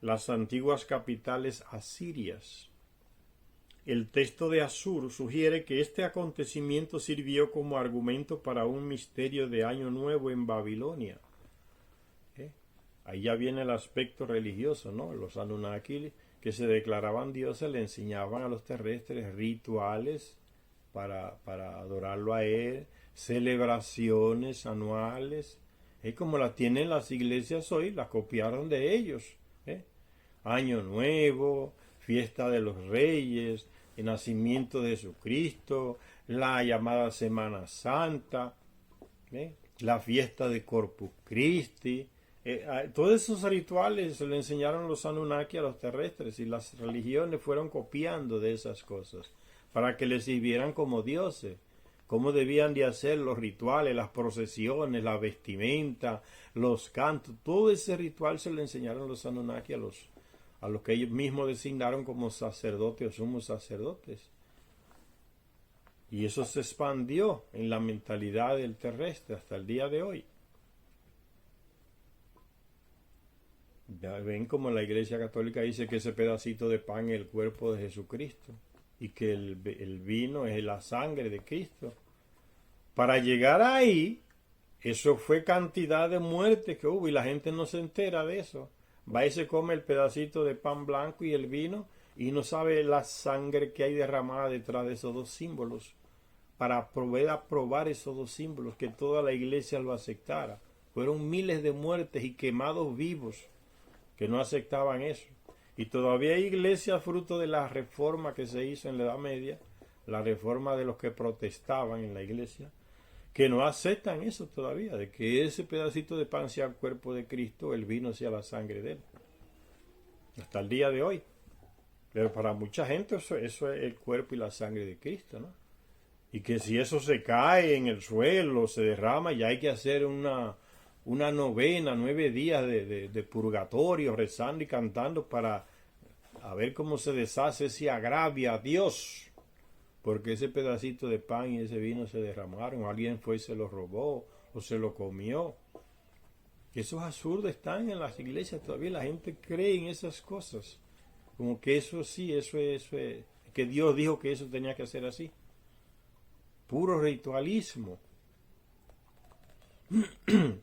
las antiguas capitales asirias. El texto de Asur sugiere que este acontecimiento sirvió como argumento para un misterio de Año Nuevo en Babilonia. Ahí ya viene el aspecto religioso, ¿no? Los Anunnaki que se declaraban dioses le enseñaban a los terrestres rituales para adorarlo a él, celebraciones anuales, como las tienen las iglesias hoy, las copiaron de ellos. Año Nuevo, fiesta de los Reyes, el nacimiento de Jesucristo, la llamada Semana Santa. la fiesta de Corpus Christi. Todos esos rituales se le enseñaron los Anunnaki a los terrestres y las religiones fueron copiando de esas cosas para que les sirvieran como dioses. Cómo debían de hacer los rituales, las procesiones, la vestimenta, los cantos. Todo ese ritual se le enseñaron los Anunnaki a los que ellos mismos designaron como sacerdotes o sumos sacerdotes. Y eso se expandió en la mentalidad del terrestre hasta el día de hoy. Ya ven como la Iglesia Católica dice que ese pedacito de pan es el cuerpo de Jesucristo y que el vino es la sangre de Cristo. Para llegar ahí, eso fue cantidad de muertes que hubo y la gente no se entera de eso. Va y se come el pedacito de pan blanco y el vino y no sabe la sangre que hay derramada detrás de esos dos símbolos para poder aprobar esos dos símbolos, que toda la iglesia lo aceptara. Fueron miles de muertes y quemados vivos que no aceptaban eso. Y todavía hay iglesias fruto de la reforma que se hizo en la Edad Media, la reforma de los que protestaban en la iglesia, que no aceptan eso todavía, de que ese pedacito de pan sea el cuerpo de Cristo, el vino sea la sangre de él. Hasta el día de hoy. Pero para mucha gente eso es el cuerpo y la sangre de Cristo, ¿no? Y que si eso se cae en el suelo, se derrama, ya hay que hacer una novena, 9 días de purgatorio, rezando y cantando para a ver cómo se deshace ese agravio a Dios. Porque ese pedacito de pan y ese vino se derramaron, alguien fue y se lo robó o se lo comió. Esos absurdos están en las iglesias todavía, la gente cree en esas cosas. Como que eso sí, eso es, que Dios dijo que eso tenía que ser así. Puro ritualismo.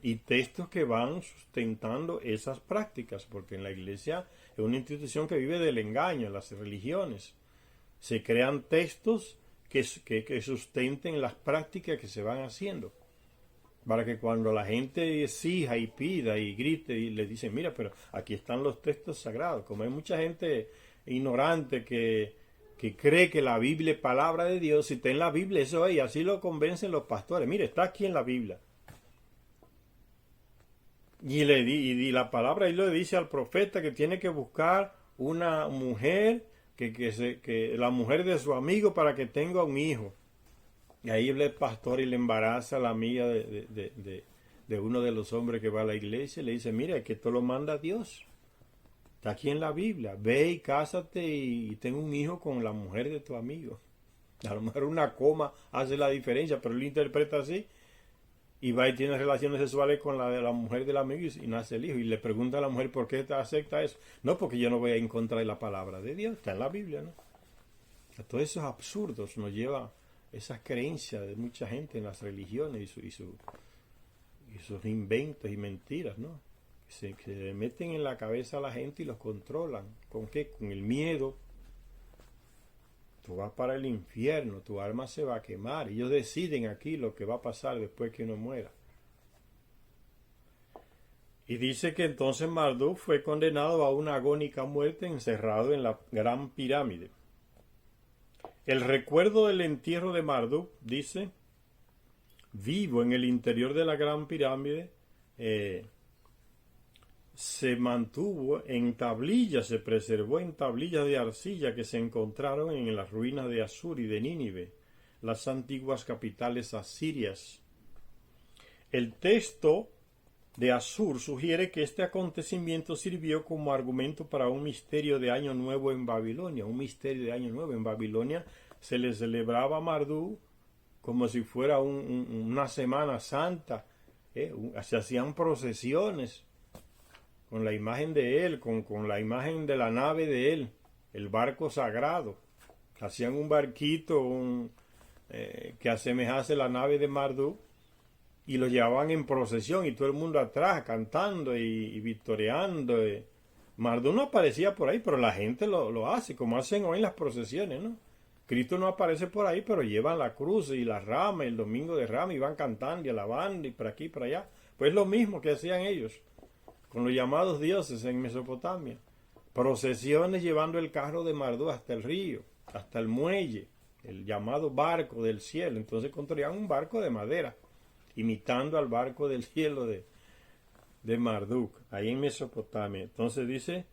Y textos que van sustentando esas prácticas, porque en la iglesia es una institución que vive del engaño, las religiones. Se crean textos que sustenten las prácticas que se van haciendo. Para que cuando la gente exija y pida y grite y le dicen, mira, pero aquí están los textos sagrados. Como hay mucha gente ignorante que cree que la Biblia es palabra de Dios, si está en la Biblia, eso es, y así lo convencen los pastores. Mire, está aquí en la Biblia. Y la palabra ahí le dice al profeta que tiene que buscar una mujer, que la mujer de su amigo para que tenga un hijo. Y ahí el pastor y le embaraza a la amiga de uno de los hombres que va a la iglesia y le dice, mira, que esto lo manda Dios. Está aquí en la Biblia. Ve y cásate y ten un hijo con la mujer de tu amigo. A lo mejor una coma hace la diferencia, pero él interpreta así. Y va y tiene relaciones sexuales con la de la mujer del amigo y nace el hijo. Y le pregunta a la mujer por qué te acepta eso. No, porque yo no voy a encontrar la palabra de Dios. Está en la Biblia, ¿no? A todos esos absurdos nos lleva esas creencias de mucha gente en las religiones y sus inventos y mentiras, ¿no? Que se meten en la cabeza a la gente y los controlan. ¿Con qué? Con el miedo. Tú vas para el infierno, tu alma se va a quemar. Ellos deciden aquí lo que va a pasar después que uno muera. Y dice que entonces Marduk fue condenado a una agónica muerte encerrado en la Gran Pirámide. El recuerdo del entierro de Marduk, dice, vivo en el interior de la Gran Pirámide, se mantuvo en tablillas, se preservó en tablillas de arcilla que se encontraron en las ruinas de Asur y de Nínive, las antiguas capitales asirias. El texto de Asur sugiere que este acontecimiento sirvió como argumento para un misterio de Año Nuevo en Babilonia. Un misterio de Año Nuevo en Babilonia se le celebraba a Marduk como si fuera una Semana Santa. Se hacían procesiones con la imagen de él, con la imagen de la nave de él, el barco sagrado. Hacían un barquito que asemejase la nave de Marduk y lo llevaban en procesión y todo el mundo atrás cantando y victoriando. Marduk no aparecía por ahí, pero la gente lo hace, como hacen hoy en las procesiones, ¿no? Cristo no aparece por ahí, pero llevan la cruz y la rama, el domingo de rama, y van cantando y alabando y por aquí y por allá. Pues lo mismo que hacían ellos con los llamados dioses en Mesopotamia. Procesiones llevando el carro de Marduk hasta el río, hasta el muelle, el llamado barco del cielo. Entonces construían un barco de madera imitando al barco del cielo de Marduk, ahí en Mesopotamia. Entonces dice,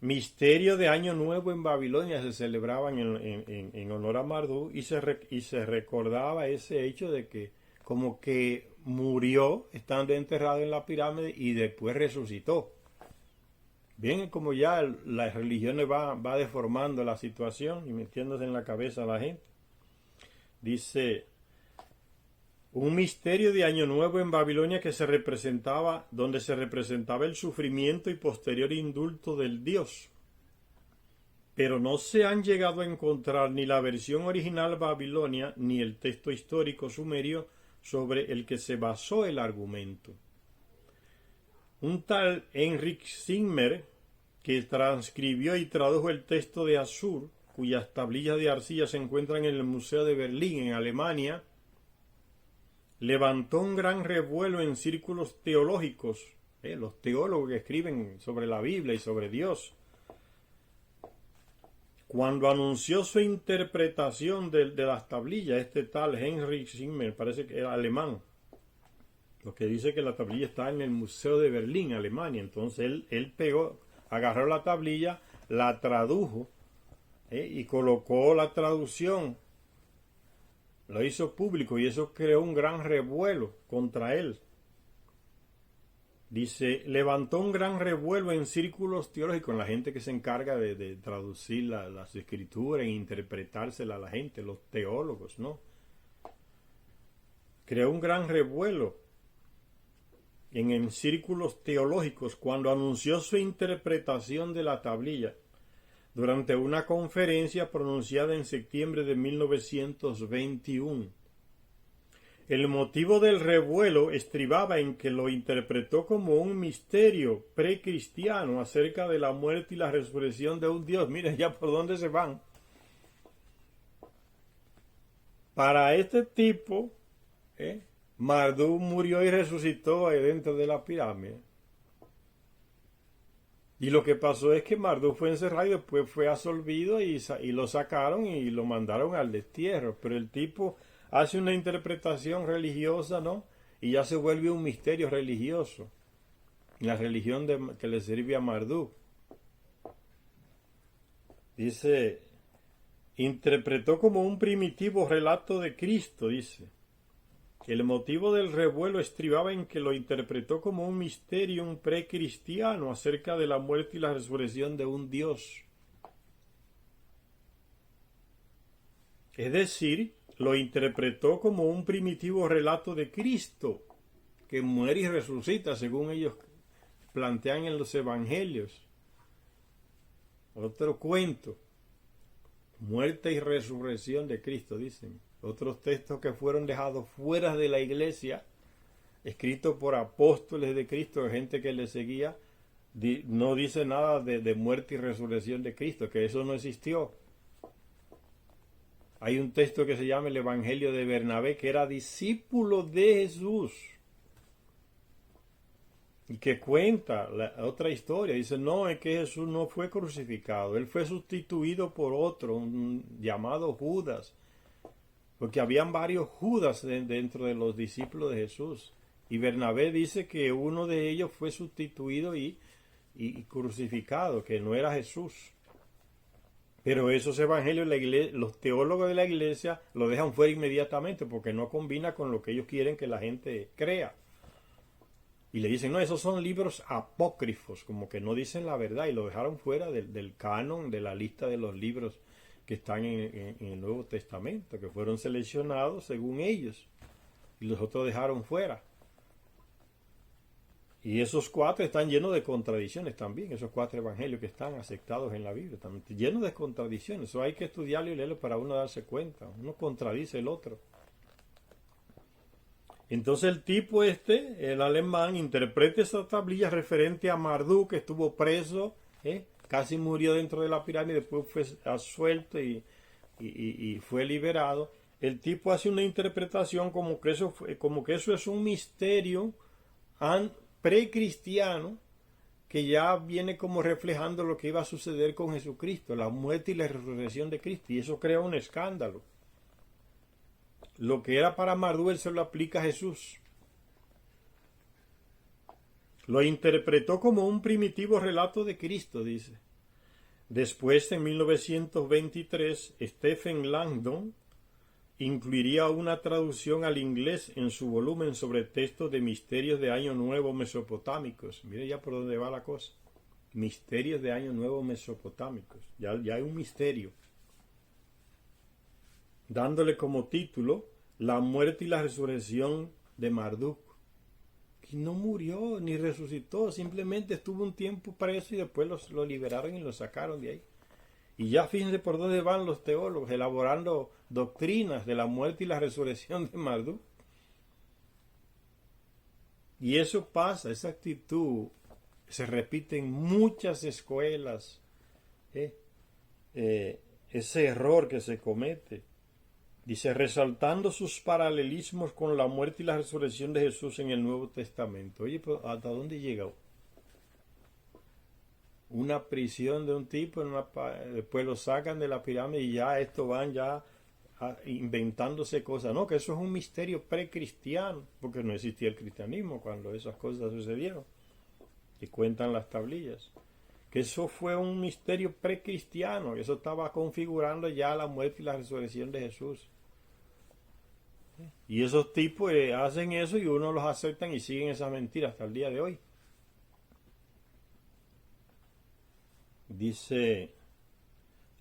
misterio de Año Nuevo en Babilonia se celebraban en honor a Marduk y se recordaba ese hecho de que como que murió estando enterrado en la pirámide y después resucitó. Bien, como ya las religiones va deformando la situación y metiéndose en la cabeza a la gente. Dice, un misterio de Año Nuevo en Babilonia donde se representaba el sufrimiento y posterior indulto del Dios. Pero no se han llegado a encontrar ni la versión original babilonia ni el texto histórico sumerio sobre el que se basó el argumento. Un tal Heinrich Zimmer, que transcribió y tradujo el texto de Assur, cuyas tablillas de arcilla se encuentran en el Museo de Berlín, en Alemania, levantó un gran revuelo en círculos teológicos, los teólogos que escriben sobre la Biblia y sobre Dios, cuando anunció su interpretación de las tablillas. Este tal Heinrich Zimmer, parece que era alemán, lo que dice que la tablilla está en el Museo de Berlín, Alemania. Entonces él agarró la tablilla, la tradujo y colocó la traducción, lo hizo público y eso creó un gran revuelo contra él. Dice, levantó un gran revuelo en círculos teológicos, en la gente que se encarga de traducir las escrituras e interpretársela a la gente, los teólogos, ¿no? Creó un gran revuelo en círculos teológicos cuando anunció su interpretación de la tablilla durante una conferencia pronunciada en septiembre de 1921. El motivo del revuelo estribaba en que lo interpretó como un misterio precristiano acerca de la muerte y la resurrección de un Dios. Miren ya por dónde se van. Para este tipo, Marduk murió y resucitó ahí dentro de la pirámide. Y lo que pasó es que Marduk fue encerrado y después fue absolvido y lo sacaron y lo mandaron al destierro. Pero el tipo hace una interpretación religiosa, ¿no? Y ya se vuelve un misterio religioso. La religión que le sirve a Marduk. Dice, interpretó como un primitivo relato de Cristo, dice. El motivo del revuelo estribaba en que lo interpretó como un misterium precristiano acerca de la muerte y la resurrección de un Dios. Es decir, lo interpretó como un primitivo relato de Cristo, que muere y resucita, según ellos plantean en los evangelios. Otro cuento, muerte y resurrección de Cristo, dicen. Otros textos que fueron dejados fuera de la iglesia, escritos por apóstoles de Cristo, gente que le seguía, no dice nada de muerte y resurrección de Cristo, que eso no existió. Hay un texto que se llama el Evangelio de Bernabé, que era discípulo de Jesús, y que cuenta otra historia. Dice, no, es que Jesús no fue crucificado, él fue sustituido por otro, un llamado Judas, porque habían varios Judas dentro de los discípulos de Jesús. Y Bernabé dice que uno de ellos fue sustituido y crucificado, que no era Jesús. Pero esos evangelios, los teólogos de la iglesia lo dejan fuera inmediatamente porque no combina con lo que ellos quieren que la gente crea. Y le dicen, no, esos son libros apócrifos, como que no dicen la verdad, y lo dejaron fuera del canon, de la lista de los libros que están en el Nuevo Testamento, que fueron seleccionados según ellos, y los otros dejaron fuera. Y esos cuatro están llenos de contradicciones también, esos cuatro evangelios que están aceptados en la Biblia, también llenos de contradicciones. Eso hay que estudiarlo y leerlo para uno darse cuenta. Uno contradice el otro. Entonces el tipo el alemán, interpreta esa tablilla referente a Marduk, que estuvo preso, casi murió dentro de la pirámide, después fue absuelto y fue liberado. El tipo hace una interpretación como que eso es un misterio precristiano que ya viene como reflejando lo que iba a suceder con Jesucristo, la muerte y la resurrección de Cristo, y eso crea un escándalo. lo que era para Marduk, él se lo aplica a Jesús. Lo interpretó como un primitivo relato de Cristo, dice. Después, en 1923, Stephen Langdon incluiría una traducción al inglés en su volumen sobre textos de misterios de Año Nuevo mesopotámicos. Mire ya por dónde va la cosa. Misterios de Año Nuevo mesopotámicos. Ya hay un misterio. Dándole como título La muerte y la resurrección de Marduk. Que no murió ni resucitó, simplemente estuvo un tiempo preso y después lo liberaron y lo sacaron de ahí. Y ya fíjense por dónde van los teólogos, elaborando doctrinas de la muerte y la resurrección de Marduk. Y eso pasa, esa actitud se repite en muchas escuelas. Ese error que se comete. Dice, resaltando sus paralelismos con la muerte y la resurrección de Jesús en el Nuevo Testamento. Oye, pero ¿hasta dónde llega? Una prisión de un tipo, después lo sacan de la pirámide y ya esto van ya inventándose cosas. No, que eso es un misterio precristiano, porque no existía el cristianismo cuando esas cosas sucedieron. Y cuentan las tablillas. Que eso fue un misterio precristiano, que eso estaba configurando ya la muerte y la resurrección de Jesús. Y esos tipos hacen eso y uno los aceptan y siguen esa mentira hasta el día de hoy. Dice,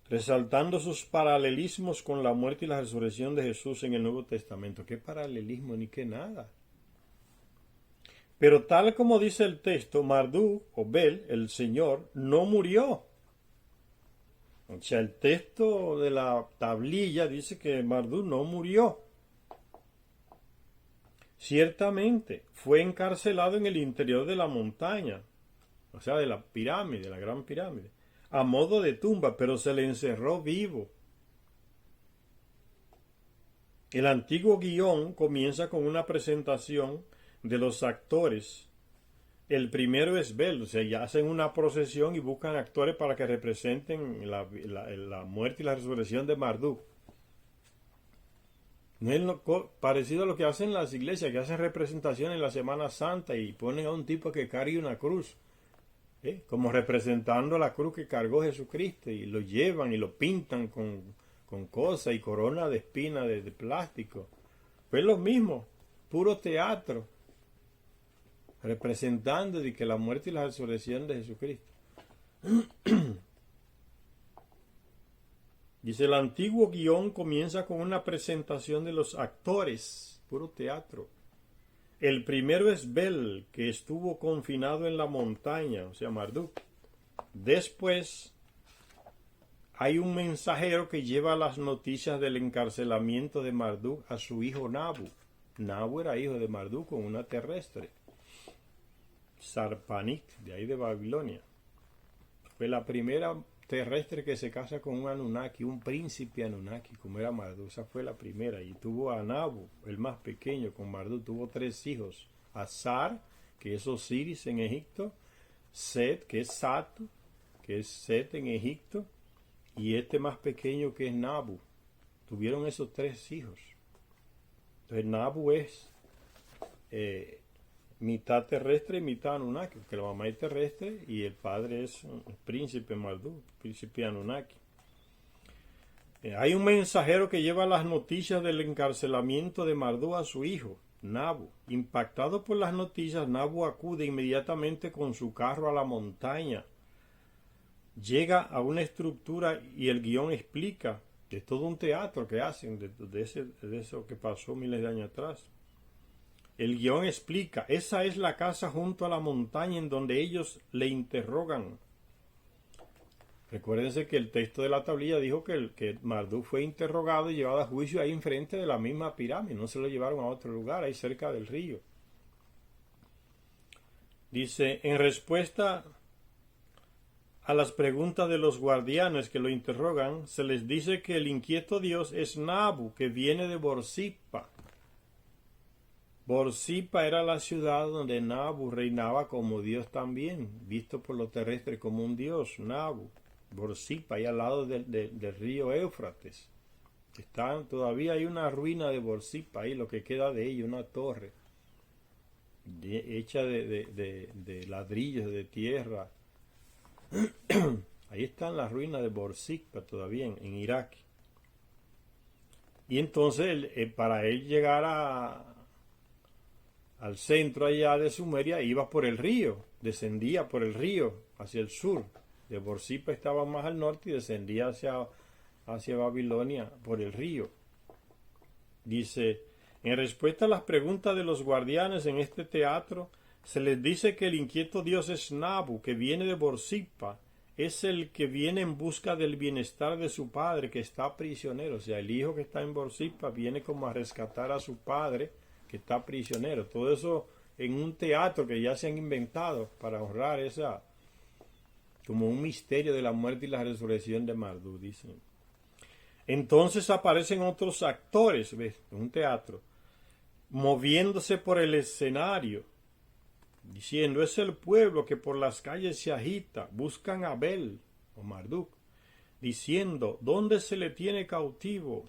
resaltando sus paralelismos con la muerte y la resurrección de Jesús en el Nuevo Testamento. ¿Qué paralelismo ni qué nada? Pero tal como dice el texto, Marduk o Bel, el Señor, no murió. O sea, el texto de la tablilla dice que Marduk no murió. Ciertamente, fue encarcelado en el interior de la montaña, o sea, de la pirámide, de la gran pirámide, a modo de tumba, pero se le encerró vivo. El antiguo guión comienza con una presentación de los actores. El primero es Bel, o sea, ya hacen una procesión y buscan actores para que representen la muerte y la resurrección de Marduk. No es parecido a lo que hacen las iglesias, que hacen representaciones en la Semana Santa y ponen a un tipo que cargue una cruz, como representando la cruz que cargó Jesucristo, y lo llevan y lo pintan con cosas y corona de espinas de plástico. Pues lo mismo, puro teatro, representando de que la muerte y la resurrección de Jesucristo. Dice, el antiguo guión comienza con una presentación de los actores, puro teatro. El primero es Bel, que estuvo confinado en la montaña, o sea, Marduk. Después hay un mensajero que lleva las noticias del encarcelamiento de Marduk a su hijo Nabu. Nabu era hijo de Marduk con una terrestre, Sarpanit, de ahí de Babilonia. Fue la primera terrestre que se casa con un Anunnaki, un príncipe Anunnaki, como era Marduk. Esa fue la primera. Y tuvo a Nabu, el más pequeño, con Marduk. Tuvo 3 hijos. Azar, que es Osiris en Egipto. Set, que es Satu, que es Set en Egipto. Y este más pequeño, que es Nabu. Tuvieron esos 3 hijos. Entonces Nabu es mitad terrestre y mitad Anunnaki, porque la mamá es terrestre y el padre es un príncipe Marduk, príncipe Anunnaki. Hay un mensajero que lleva las noticias del encarcelamiento de Marduk a su hijo, Nabu. Impactado por las noticias, Nabu acude inmediatamente con su carro a la montaña. Llega a una estructura y el guión explica que es todo un teatro que hacen de eso que pasó miles de años atrás. El guión explica, esa es la casa junto a la montaña en donde ellos le interrogan. Recuérdense que el texto de la tablilla dijo que Marduk fue interrogado y llevado a juicio ahí enfrente de la misma pirámide, no se lo llevaron a otro lugar, ahí cerca del río. Dice, en respuesta a las preguntas de los guardianes que lo interrogan, se les dice que el inquieto dios es Nabu, que viene de Borsippa. Borsippa era la ciudad donde Nabu reinaba como dios también, visto por los terrestres como un dios, Nabu. Borsippa, ahí al lado del río Éufrates. Todavía hay una ruina de Borsippa ahí, lo que queda de ella, una torre hecha de ladrillos, de tierra. Ahí están las ruinas de Borsippa todavía en Irak. Y entonces para él llegar al centro allá de Sumeria iba por el río, descendía por el río hacia el sur. De Borsippa estaba más al norte y descendía hacia Babilonia por el río. Dice, en respuesta a las preguntas de los guardianes en este teatro, se les dice que el inquieto dios Nabu, que viene de Borsippa, es el que viene en busca del bienestar de su padre, que está prisionero. O sea, el hijo que está en Borsippa viene como a rescatar a su padre, que está prisionero. Todo eso en un teatro que ya se han inventado para honrar como un misterio de la muerte y la resurrección de Marduk, dicen. Entonces aparecen otros actores, ¿ves? En un teatro, moviéndose por el escenario, diciendo, es el pueblo que por las calles se agita, buscan a Bel o Marduk, diciendo, ¿dónde se le tiene cautivo?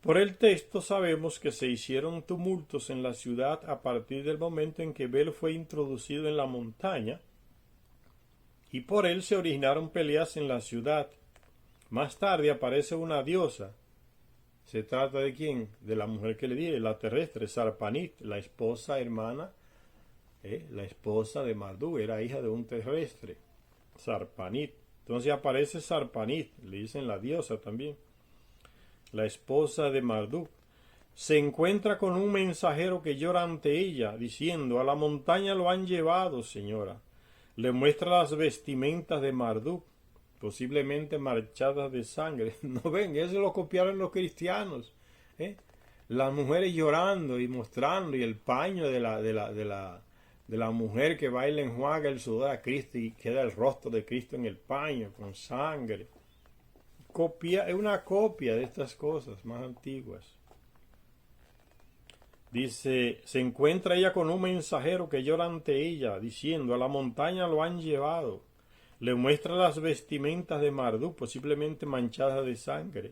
Por el texto sabemos que se hicieron tumultos en la ciudad a partir del momento en que Bel fue introducido en la montaña, y por él se originaron peleas en la ciudad. Más tarde aparece una diosa. ¿Se trata de quién? De la mujer que le dije, la terrestre, Sarpanit, la esposa hermana, la esposa de Marduk, era hija de un terrestre, Sarpanit. Entonces aparece Sarpanit, le dicen la diosa también, la esposa de Marduk. Se encuentra con un mensajero que llora ante ella, diciendo, a la montaña lo han llevado, señora. Le muestra las vestimentas de Marduk, posiblemente manchadas de sangre. ¿No ven? Eso lo copiaron los cristianos. Las mujeres llorando y mostrando, y el paño de la mujer que baila enjuaga el sudor a Cristo y queda el rostro de Cristo en el paño con sangre. Es una copia de estas cosas más antiguas. Dice, se encuentra ella con un mensajero que llora ante ella, diciendo, a la montaña lo han llevado. Le muestra las vestimentas de Marduk, posiblemente manchadas de sangre.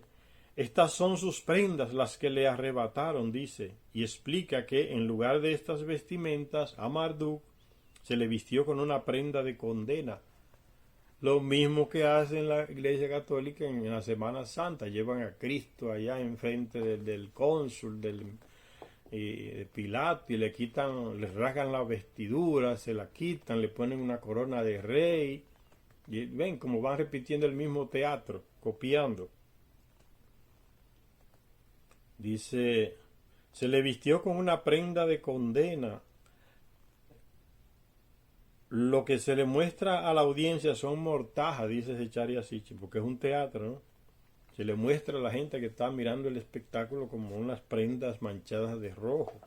Estas son sus prendas, las que le arrebataron, dice, y explica que en lugar de estas vestimentas a Marduk se le vistió con una prenda de condena. Lo mismo que hace en la Iglesia Católica en la Semana Santa, llevan a Cristo allá enfrente del cónsul, de Pilato, y le rasgan la vestidura, se la quitan, le ponen una corona de rey. Y ven como van repitiendo el mismo teatro, copiando. Dice, se le vistió con una prenda de condena. Lo que se le muestra a la audiencia son mortajas, dice Zecharia Sitchin, porque es un teatro, ¿no? Se le muestra a la gente que está mirando el espectáculo como unas prendas manchadas de rojo.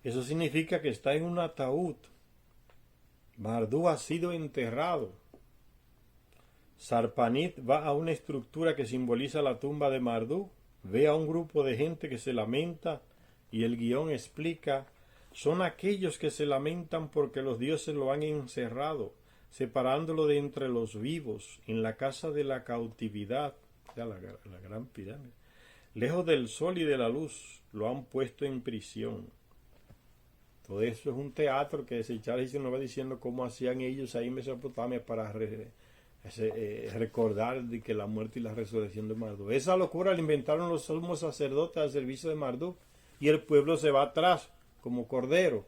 Eso significa que está en un ataúd. Marduk ha sido enterrado. Sarpanit va a una estructura que simboliza la tumba de Marduk, ve a un grupo de gente que se lamenta y el guión explica, son aquellos que se lamentan porque los dioses lo han encerrado, separándolo de entre los vivos, en la casa de la cautividad, o sea, la gran pirámide. Lejos del sol y de la luz, lo han puesto en prisión. Todo eso es un teatro que Charles nos va diciendo cómo hacían ellos ahí en Mesopotamia para recordar de que la muerte y la resurrección de Marduk. Esa locura la inventaron los sumos sacerdotes al servicio de Marduk, y el pueblo se va atrás como cordero,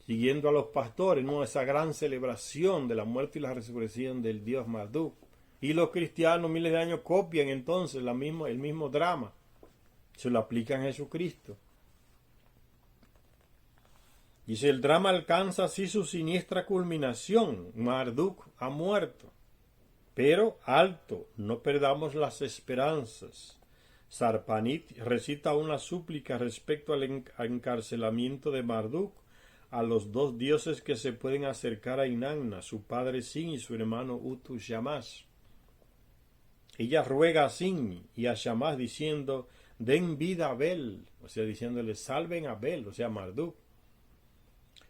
siguiendo a los pastores, ¿no? Esa gran celebración de la muerte y la resurrección del dios Marduk. Y los cristianos miles de años copian entonces el mismo drama, se lo aplican a Jesucristo. Dice, el drama alcanza así su siniestra culminación. Marduk ha muerto. Pero, alto, no perdamos las esperanzas. Sarpanit recita una súplica respecto al encarcelamiento de Marduk a los dos dioses que se pueden acercar a Inanna, su padre Sin y su hermano Utu Shamash. Ella ruega a Sin y a Shamash diciendo, den vida a Bel, o sea, diciéndole, salven a Bel, o sea, Marduk.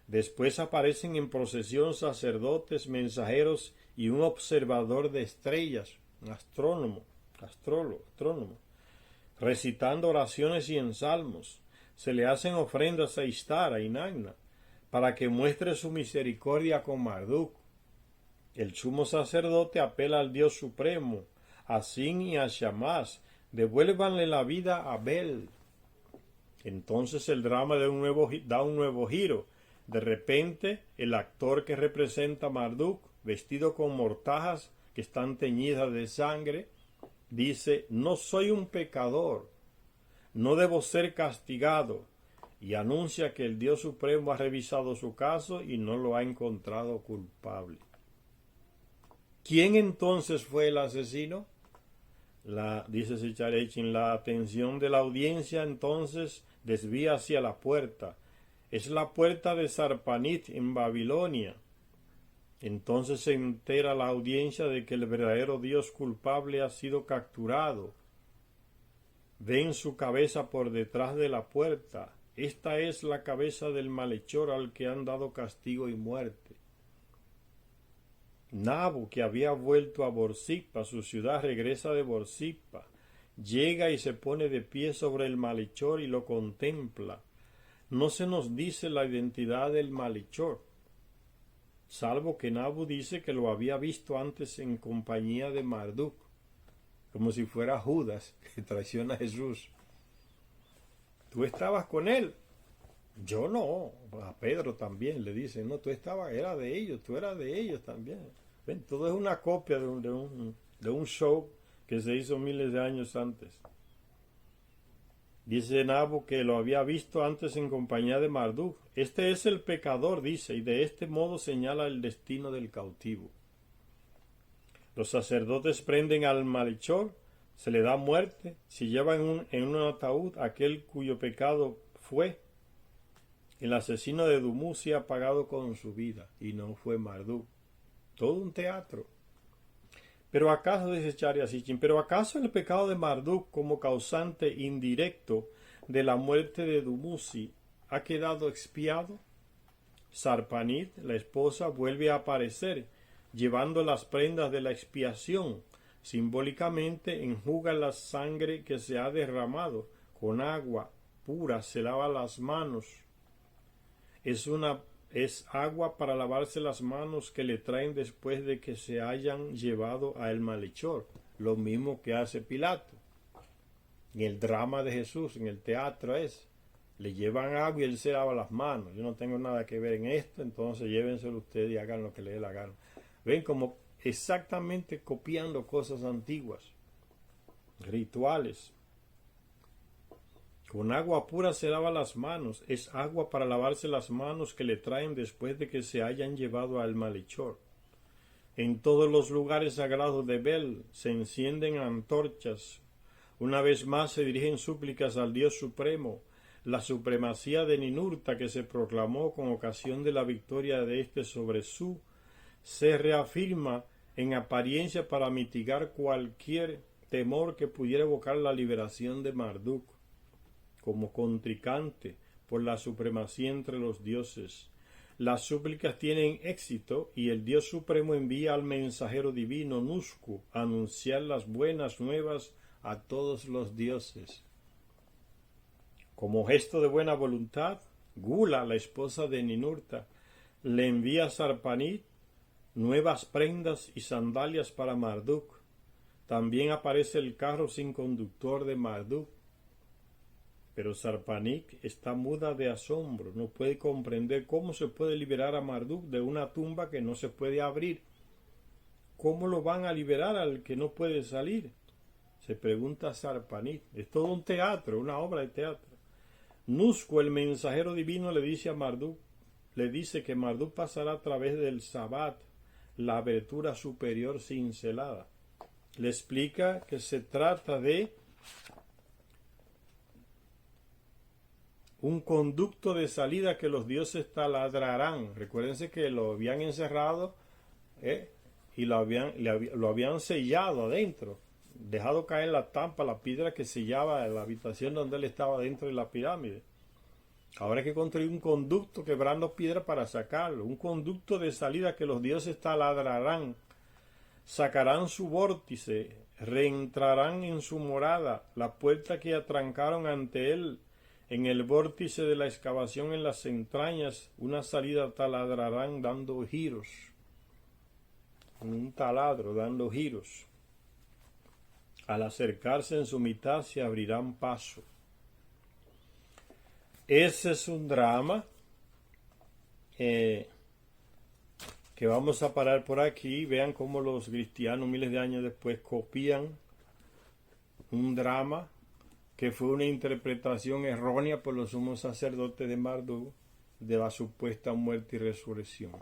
Después aparecen en procesión sacerdotes, mensajeros y un observador de estrellas, astrónomo, recitando oraciones y ensalmos. Se le hacen ofrendas a Ishtar, a Inanna, para que muestre su misericordia con Marduk. El sumo sacerdote apela al Dios Supremo, a Sin y a Shamash, devuélvanle la vida a Bel. Entonces el drama da un nuevo giro. De repente, el actor que representa a Marduk, vestido con mortajas que están teñidas de sangre, dice: no soy un pecador, no debo ser castigado, y anuncia que el Dios Supremo ha revisado su caso y no lo ha encontrado culpable. ¿Quién entonces fue el asesino? Dice Secharechin, la atención de la audiencia entonces desvía hacia la puerta. Es la puerta de Sarpanit en Babilonia. Entonces se entera la audiencia de que el verdadero Dios culpable ha sido capturado. Ven su cabeza por detrás de la puerta. Esta es la cabeza del malhechor al que han dado castigo y muerte. Nabu, que había vuelto a Borsippa, su ciudad, regresa de Borsippa. Llega y se pone de pie sobre el malhechor y lo contempla. No se nos dice la identidad del malhechor, salvo que Nabu dice que lo había visto antes en compañía de Marduk, como si fuera Judas, que traiciona a Jesús. ¿Tú estabas con él? Yo no. A Pedro también le dice: no, tú estabas, era de ellos, tú eras de ellos también. ¿Ven? Todo es una copia de un show que se hizo miles de años antes. Dice Nabu que lo había visto antes en compañía de Marduk. Este es el pecador, dice, y de este modo señala el destino del cautivo. Los sacerdotes prenden al malhechor, se le da muerte, se lleva en un ataúd aquel cuyo pecado fue. El asesino de Dumuzi ha pagado con su vida, y no fue Marduk. Todo un teatro. Pero acaso, dice Charya Sitchin, pero acaso el pecado de Marduk como causante indirecto de la muerte de Dumuzi ha quedado expiado. Sarpanit, la esposa, vuelve a aparecer, llevando las prendas de la expiación. Simbólicamente enjuga la sangre que se ha derramado. Con agua pura se lava las manos. Es agua para lavarse las manos que le traen después de que se hayan llevado a el malhechor. Lo mismo que hace Pilato. En el drama de Jesús, en el teatro le llevan agua y él se lava las manos. Yo no tengo nada que ver en esto, entonces llévenselo ustedes y hagan lo que les dé la gana. Ven como exactamente copiando cosas antiguas, rituales. Con agua pura se lava las manos, es agua para lavarse las manos que le traen después de que se hayan llevado al malhechor. En todos los lugares sagrados de Bel se encienden antorchas. Una vez más se dirigen súplicas al Dios Supremo. La supremacía de Ninurta que se proclamó con ocasión de la victoria de éste sobre Su se reafirma en apariencia para mitigar cualquier temor que pudiera evocar la liberación de Marduk. Como contrincante por la supremacía entre los dioses. Las súplicas tienen éxito y el Dios Supremo envía al mensajero divino Nusku a anunciar las buenas nuevas a todos los dioses. Como gesto de buena voluntad, Gula, la esposa de Ninurta, le envía a Sarpanit nuevas prendas y sandalias para Marduk. También aparece el carro sin conductor de Marduk. Pero Sarpanit está muda de asombro, no puede comprender cómo se puede liberar a Marduk de una tumba que no se puede abrir. ¿Cómo lo van a liberar al que no puede salir? Se pregunta Sarpanit. Es todo un teatro, una obra de teatro. Nusku, el mensajero divino, le dice a Marduk, le dice que Marduk pasará a través del Sabbat, la abertura superior cincelada. Le explica que se trata de un conducto de salida que los dioses taladrarán. Recuérdense que lo habían encerrado y lo habían sellado adentro, dejado caer la tampa, la piedra que sellaba la habitación donde él estaba dentro de la pirámide. Ahora hay que construir un conducto quebrando piedra para sacarlo, un conducto de salida que los dioses taladrarán. sacarán su vórtice, reentrarán en su morada, la puerta que atrancaron ante él, en el vórtice de la excavación en las entrañas, una salida taladrarán dando giros, un taladro dando giros. Al acercarse en su mitad se abrirán paso. Ese es un drama que vamos a parar por aquí. Vean cómo los cristianos miles de años después copian un drama que fue una interpretación errónea por los sumos sacerdotes de Marduk de la supuesta muerte y resurrección.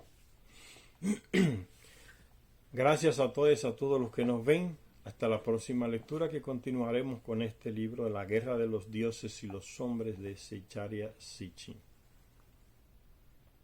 Gracias a todos los que nos ven. Hasta la próxima lectura, que continuaremos con este libro de la guerra de los dioses y los hombres de Secharia Sitchin.